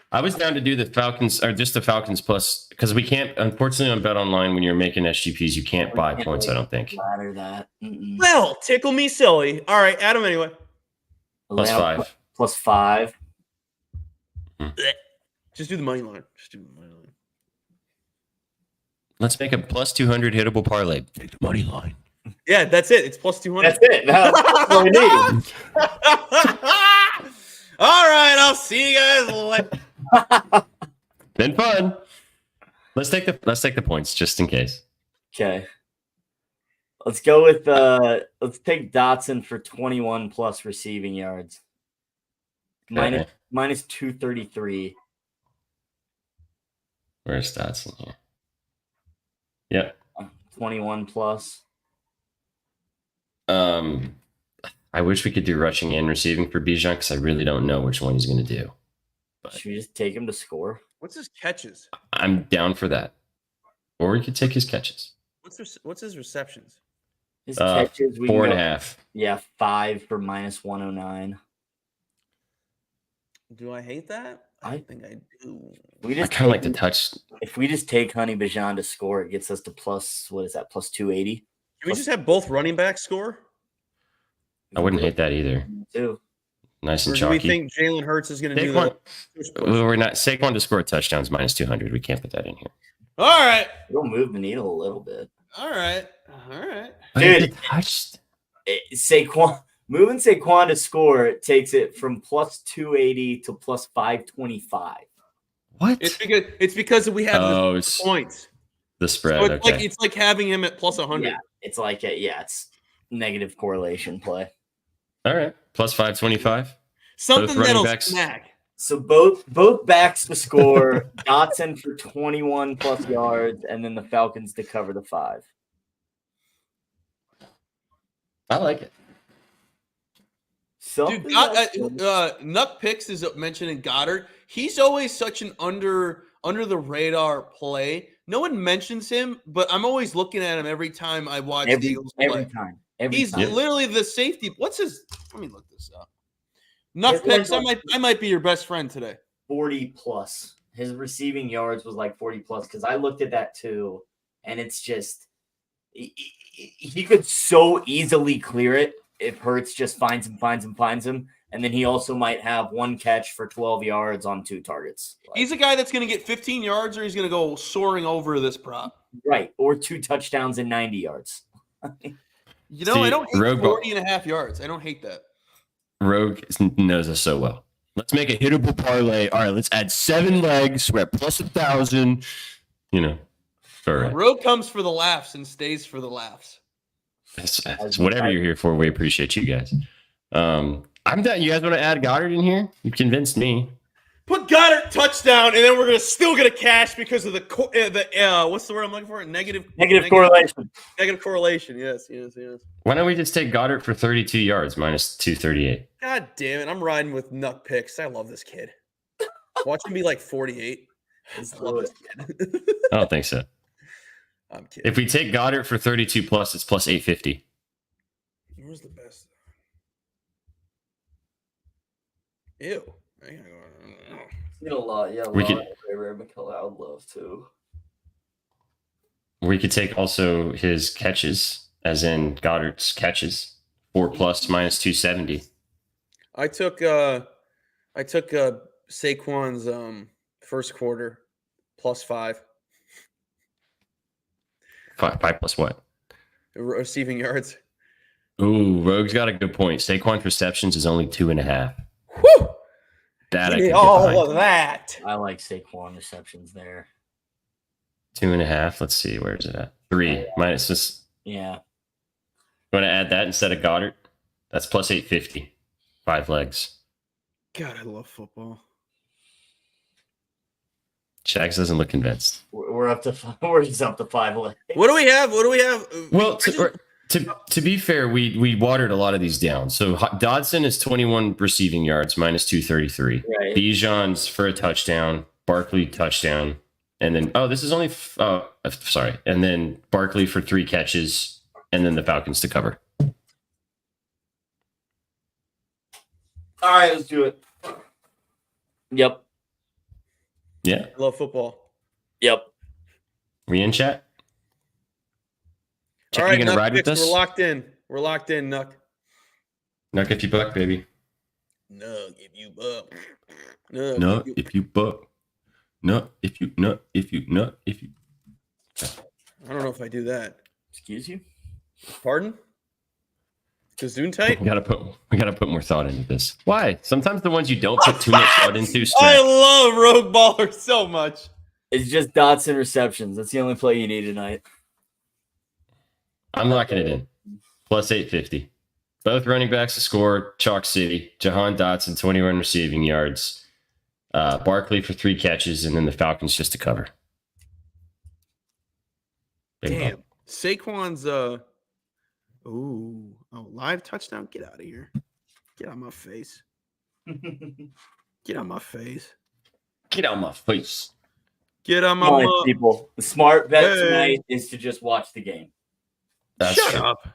I was down to do the Falcons or just the Falcons plus because we can't. Unfortunately, on BetOnline, when you're making SGPs, you can't buy points. I don't think. Ladder that. Mm-mm. Well, tickle me silly. All right, Adam. Anyway, Plus Lamb 5. Plus 5. just do the money line. Just do the money line. Let's make a plus 200 hittable parlay. Take the money line. Yeah, that's it. It's plus 200. That's it. That's what we need. All right, I'll see you guys later. Been fun. Let's take the points just in case. Okay. Let's go with let's take Dotson for 21 plus receiving yards. Okay. Minus 233. Where's Dotson here? Yep. 21 plus. I wish we could do rushing and receiving for Bijan because I really don't know which one he's going to do. Should we just take him to score? What's his catches? I'm down for that. Or we could take his catches. What's his receptions? His catches, we 4.5. Yeah, 5 for minus 109. Do I hate that? I think I do. I kind of like the touch. If we just take Honey Bijan to score, it gets us to plus, what is that, plus 280? Can we just have both running backs score? I wouldn't hate that either. Too. Nice and Or do we chalky. think Jalen Hurts is going to do Saquon, that? we're not Saquon to score touchdowns minus 200. We can't put that in here. All right. It'll move the needle a little bit. All right. All right. Dude. Touched. Saquon, moving Saquon to score takes it from plus 280 to plus 525. What? It's because we have the points. The spread. So it's like having him at plus 100. Yeah, it's like it's negative correlation play. All right. Plus 525. Something that'll smack. So both backs to score, Dotson for 21 plus yards, and then the Falcons to cover the 5. I like it. Dude, Nuck Picks is mentioning Goddard. He's always such an under the radar play. No one mentions him, but I'm always looking at him every time I watch the Eagles play. Every time. He's literally the safety. What's his? Let me look this up. Nuck Picks. I might be your best friend today. 40 plus. His receiving yards was like 40 plus because I looked at that too, and it's just he could so easily clear it if Hurts just finds him. And then he also might have one catch for 12 yards on 2 targets. He's a guy that's going to get 15 yards or he's going to go soaring over this prop. Right. Or 2 touchdowns and 90 yards. I don't hate 40 and a half yards. I don't hate that. Rogue knows us so well. Let's make a hittable parlay. All right, let's add 7 legs. We're at plus 1,000. All right. Rogue comes for the laughs and stays for the laughs. It's whatever you're here for. We appreciate you guys. I'm done. You guys want to add Goddard in here? You convinced me. Put Goddard touchdown, and then we're still gonna cash because of the what's the word I'm looking for? Negative correlation. Negative correlation. Yes. Why don't we just take Goddard for 32 yards minus 238? God damn it! I'm riding with Nuck Picks. I love this kid. Watch him be like 48. I love this kid. I don't think so. I'm kidding. If we take Goddard for 32 plus, it's plus 850. Where's the best? Ew. A lot, yeah. We could McLeod love too. We could take also his catches, as in Goddard's catches, 4 plus minus 270. I took Saquon's first quarter plus 5. 5 plus what? Receiving yards. Ooh, Rogue's got a good point. Saquon's receptions is only 2.5. Whew! That I Give me can all of that. I like Saquon receptions there. 2.5. Let's see, where's it at? 3 minus this. Yeah. You want to add that instead of Goddard? That's plus 850. 5 legs. God, I love football. Shags doesn't look convinced. We're just up to 5 legs. What do we have? Well, to be fair, we watered a lot of these down. So Dodson is 21 receiving yards, minus 233. Right. Bijan's for a touchdown. Barkley touchdown. And then, this is only, sorry. And then Barkley for 3 catches. And then the Falcons to cover. All right, let's do it. Yep. Yeah. I love football. Yep. We in chat? All Chat, right, you gonna Nuck ride with picks, us? we're locked in. We're locked in, Nuck. Nuck if you buck, baby. Nuck if you buck. Nuck No, if you... if you buck. No, if you I don't know if I do that. Excuse you? Pardon? Gesundheit? we gotta put more thought into this. Why? Sometimes the ones you don't put too much thought into I strap. love Rogue Baller so much. It's just dots and receptions. That's the only play you need tonight. I'm locking it in. Plus 850. Both running backs to score. Chalk City. Jahan Dotson, 21 receiving yards. Barkley for 3 catches, and then the Falcons just to cover. Big Damn. bump. Saquon's live touchdown. Get out of here. Get out my face. Get out my face. Get out my face. Get out my Come on, people. The smart bet Hey. tonight is to just watch the game. That's Shut true. up.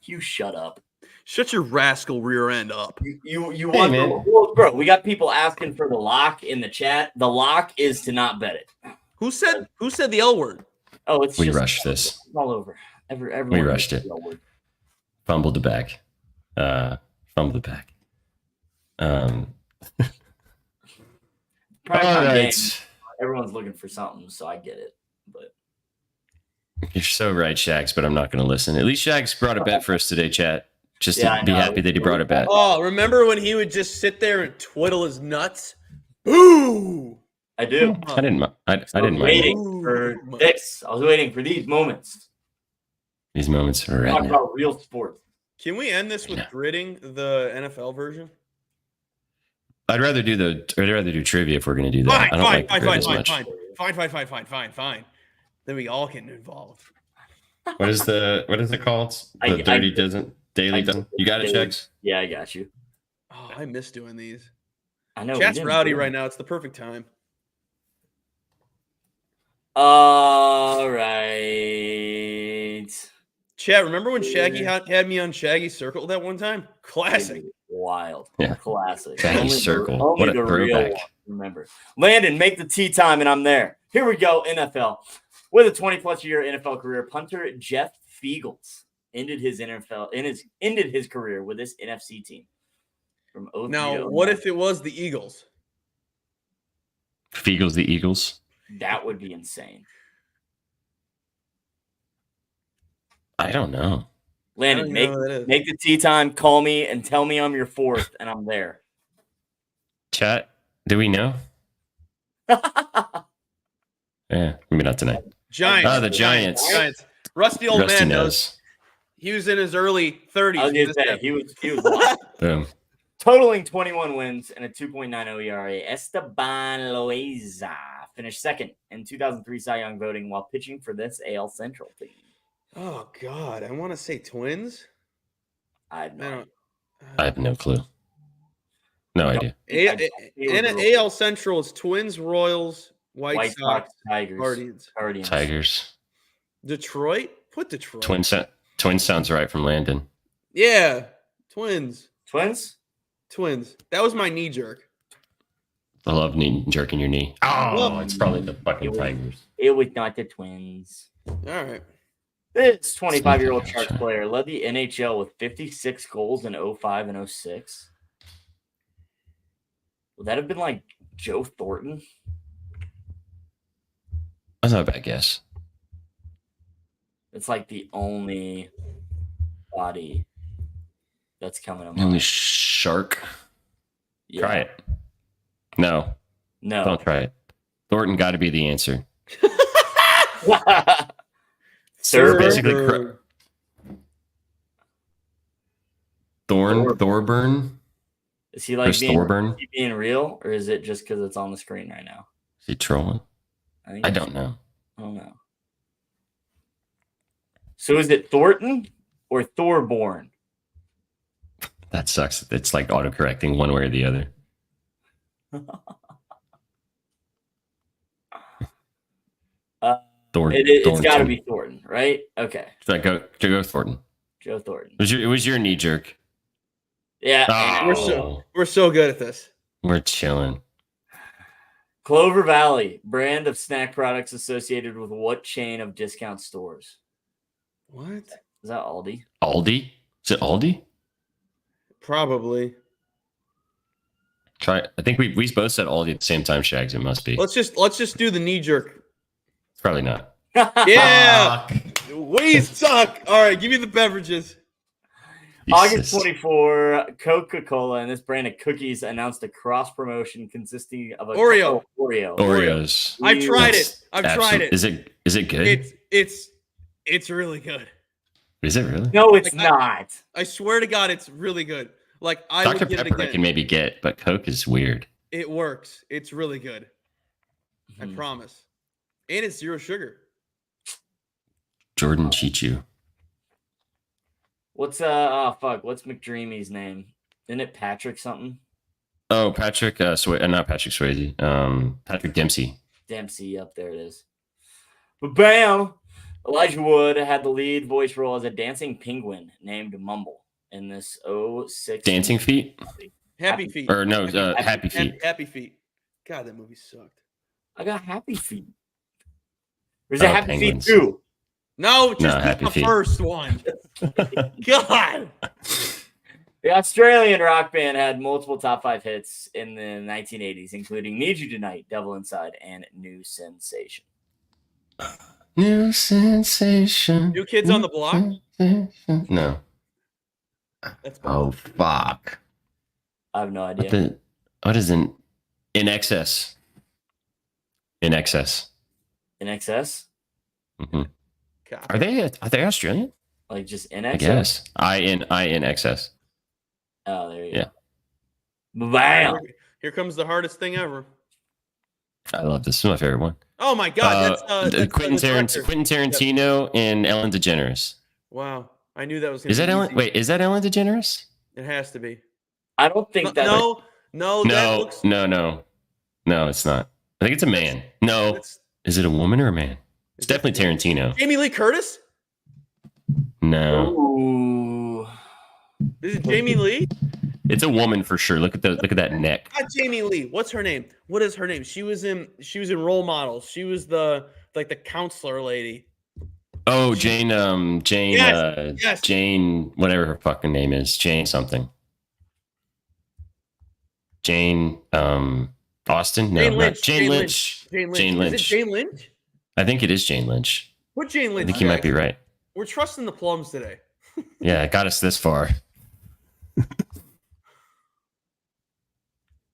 You shut up. Shut your rascal rear end up. You Hey, want man. well, bro, we got people asking for the lock in the chat. The lock is to not bet it. Who said the L word? Oh, it's We just rushed this. it's all over. Everyone We rushed knows it. the word. Fumbled the back. Fumbled the back. Prime All time game, right. everyone's looking for something, so I get it. But You're so right, Shags, but I'm not going to listen. At least Shags brought a bet for us today, chat. Just Yeah, to I be know. happy that he brought a bet. Oh, remember when he would just sit there and twiddle his nuts? Ooh. I do. I didn't. I didn't mind waiting for this. I was waiting for these moments. these moments. Are Talk right now. about real sports. Can we end this with gridding the NFL version? I'd rather do trivia if we're going to do that. I don't like the grid as much. Fine. Then we all get involved. What is it called? The dirty daily doesn't. You got it, Shags? Yeah, I got you. Oh, I miss doing these. I know. we Chat's didn't rowdy do it. right now. It's the perfect time. All right. Chat, remember when Shaggy had me on Shaggy Circle that one time? Classic. Wild. Yeah. Classic. Shaggy Only the- Circle. only What a the real throwback. one remember. Landon, make the tea time, and I'm there. Here we go, NFL. With a 20-plus year NFL career, punter Jeff Fiegels ended his career with this NFC team. From 03 Now, to what 09. if it was the Eagles? Fiegels the Eagles. That would be insane. I don't know. Landon, I don't even know who that is. make the tea time, call me, and tell me I'm your fourth, and I'm there. Chat, do we know? Yeah, maybe not tonight. Giants. Oh, the Giants. Rusty old Rusty man knows. knows. He was in his early 30s. I was when going to this say, happened. he was alive. Boom. Totaling 21 wins and a 2.90 ERA, Esteban Loaiza finished second in 2003 Cy Young voting while pitching for this AL Central team. Oh, God. I want to say Twins. I have no I idea. don't. I have no clue. No idea. AL Central is Twins, Royals, White Sox, Tigers, Guardians. Tigers. Detroit? Put Detroit. Twin sounds right from Landon. Yeah. Twins. Twins? That was my knee jerk. I love jerking your knee. Oh, it's probably the fucking Tigers. It was not the Twins. All right. This 25-year-old Sharks player led the NHL with 56 goals in 05 and 06. Would that have been like Joe Thornton? That's not a bad guess. It's like the only body that's coming to The only mind. shark. Yeah. Try it. No, No. don't try it. Thornton got to be the answer. Sir, basically Thorburn. is he like Chris Thorburn. is he being real, or is it just because it's on the screen right now? Is he trolling? think I it's- don't know. I don't know. So is it Thornton or Thorborn? That sucks. It's like autocorrecting one way or the other. It's got to be Thornton, right? Okay, Should I go Thornton? Joe Thornton. It was your knee jerk. Yeah, Oh, We're so good at this. we're chilling. Clover Valley, brand of snack products associated with what chain of discount stores? What? Is that Aldi? Aldi? Is it Aldi? Probably. Try. I think we both said Aldi at the same time, Shags. It must be. Let's just do the knee jerk. It's probably not. Yeah. We suck. All right, give me the beverages. August 24, Coca-Cola and this brand of cookies announced a cross promotion consisting of a Oreo. Oreos. I've tried That's it. I've tried it. Is it good? It's really good. Is it really? No, it's Like, not. I swear to God, it's really good. Like I Dr. would get Pepper it I again. can maybe get, but Coke is weird. It works. It's really good. I Mhm. promise. And it's 0 sugar. Jordan Chichu. What's McDreamy's name? Isn't it Patrick something? Oh, Patrick. Not Patrick Swayze. Patrick Dempsey. Dempsey, up there it is. But bam! Elijah Wood had the lead voice role as a dancing penguin named Mumble in this 06 Dancing Feet? Happy Feet. Or no, Happy Feet. Happy Feet. God, that movie sucked. I got Happy Feet. There's a Happy Penguins. Feet too. No, just Happy the Feet. first one. God. The Australian rock band had multiple top 5 hits in the 1980s, including Need You Tonight, Devil Inside, and New Sensation. New Sensation. New Kids on the Block? No. That's Oh, fuck. I have no idea. What is In Excess? In Excess. In Excess? Mm-hmm. God. Are they Australian? Like just in I Excess? guess. I in excess. Oh, there you Yeah. go. Bam! Here comes the hardest thing ever. I love this. This is my favorite one. Oh my God. That's Quentin the director. Tarantino and Ellen DeGeneres. Wow. I knew that was going to Is be that Ellen? easy. Wait, is that Ellen DeGeneres? It has to be. I don't think that. No, that No, looks. no, it's not. I think it's a man. No, That's- is it a woman or a man? It's definitely Tarantino. Jamie Lee Curtis? No, Ooh. Is it Jamie Lee? it's a woman for sure. Look at that neck. Not Jamie Lee. What's her name? What is her name? She was in Role Models. She was the counselor lady. Oh, Jane. Yes. Jane. Whatever her fucking name is. Jane something. Jane. Austin. No, Jane not Lynch. Jane Lynch. Jane Lynch. Jane Is it Lynch. Jane Lynch? I think it is Jane Lynch. What Jane I Lynch? think you might be right. We're trusting the plums today. Yeah, it got us this far.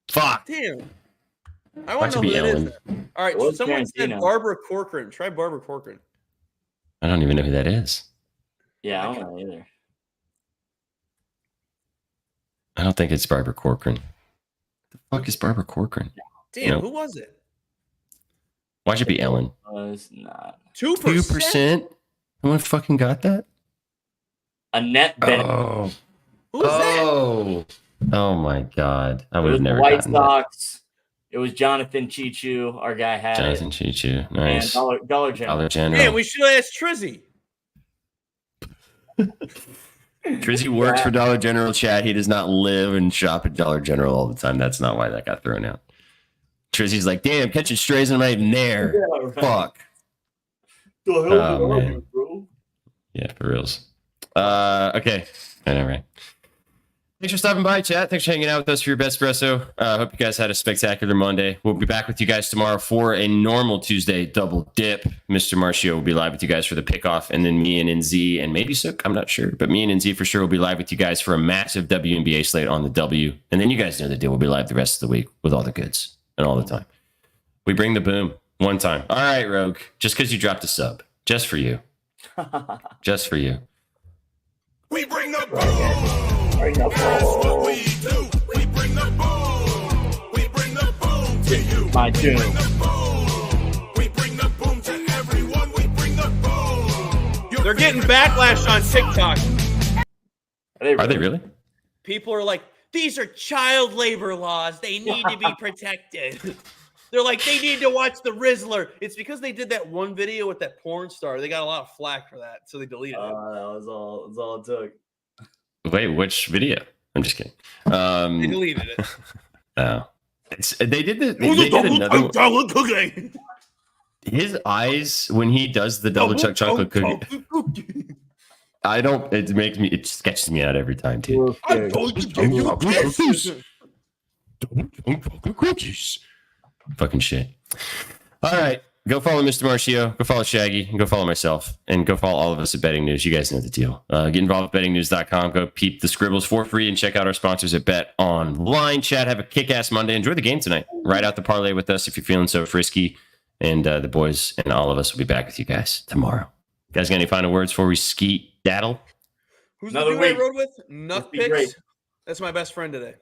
Fuck. Damn. I Why want to should know be who that Ellen? is. All right, What's someone said Tarantino? Barbara Corcoran. Try Barbara Corcoran. I don't even know who that is. Yeah, I don't know either. I don't think it's Barbara Corcoran. The fuck is Barbara Corcoran? Damn, Nope. who was it? Why should it be Ellen? Was not 2%? 2%? No one fucking got that? Annette Bennett. Oh. Who's that? Oh my god. I It would was have the never White gotten that. Sox. It was Jonathan Chichu. Our guy had Jonathan it. Chichu. And Nice. Dollar General. Dollar General. Man, we should have asked Trizzy. Trizzy works for Dollar General, chat. He does not live and shop at Dollar General all the time. That's not why that got thrown out. Trizzy's like, damn, catching strays and I'm not even there. Yeah, right. Fuck. The hell Oh, are man. you, bro? Yeah, for reals. Okay. I know, right? Thanks for stopping by, chat. Thanks for hanging out with us for your BETSPRESSO. Hope you guys had a spectacular Monday. We'll be back with you guys tomorrow for a normal Tuesday double dip. Mr. Marcio will be live with you guys for the pickoff, and then me and NZ and maybe Sook, I'm not sure, but me and NZ for sure will be live with you guys for a massive WNBA slate on the W. And then you guys know the deal. We'll be live the rest of the week with all the goods and all the time. We bring the boom one time. All right, Rogue. Just because you dropped a sub. Just for you. Just for you. We bring the boom. That's what we do. We bring the boom. We bring the boom to you. My tune. We bring the boom. We bring the boom to everyone. We bring the boom. They're getting backlash on TikTok. Are they really? People are like, these are child labor laws. They need to be protected. They're like, they need to watch the Rizzler. It's because they did that one video with that porn star. They got a lot of flack for that, so they deleted it. That was all it took. Wait, which video? I'm just kidding. They deleted it. Oh. They did another one. chocolate cookie. His eyes when he does the double chocolate cookie. I don't. It sketches me out every time, too. I'm going to give you kisses. Cookies. Fucking shit. All right. Go follow Mr. Marcio. Go follow Shaggy. And go follow myself. And go follow all of us at Betting News. You guys know the deal. Get involved with bettingnews.com. Go peep the scribbles for free and check out our sponsors at BetOnline. Chat, have a kick-ass Monday. Enjoy the game tonight. Ride out the parlay with us if you're feeling so frisky. And the boys and all of us will be back with you guys tomorrow. You guys got any final words before we skeet daddle? Who's Another the dude I week. rode with? Nut be Picks. great. That's my best friend today.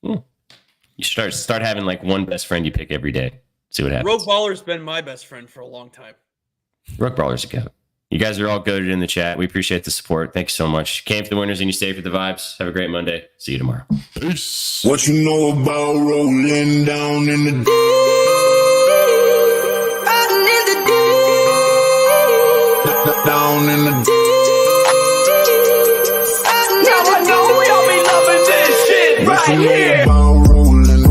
You start having like one best friend you pick every day. See what happens. Rogue Baller's been my best friend for a long time. Rogue Brawler's a goat. You guys are all goated in the chat. We appreciate the support. Thank you so much. Came for the winners and you stay for the vibes. Have a great Monday. See you tomorrow. Peace. What you know about rolling down in the down in the Now I know y'all be loving this shit what right you know here. about rolling.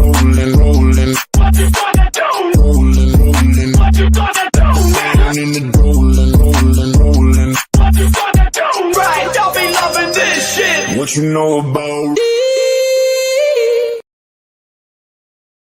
What you gonna do? Rolling. What you gonna do? Down in the rolling. What you gonna do? Right, y'all be loving this shit. What you know about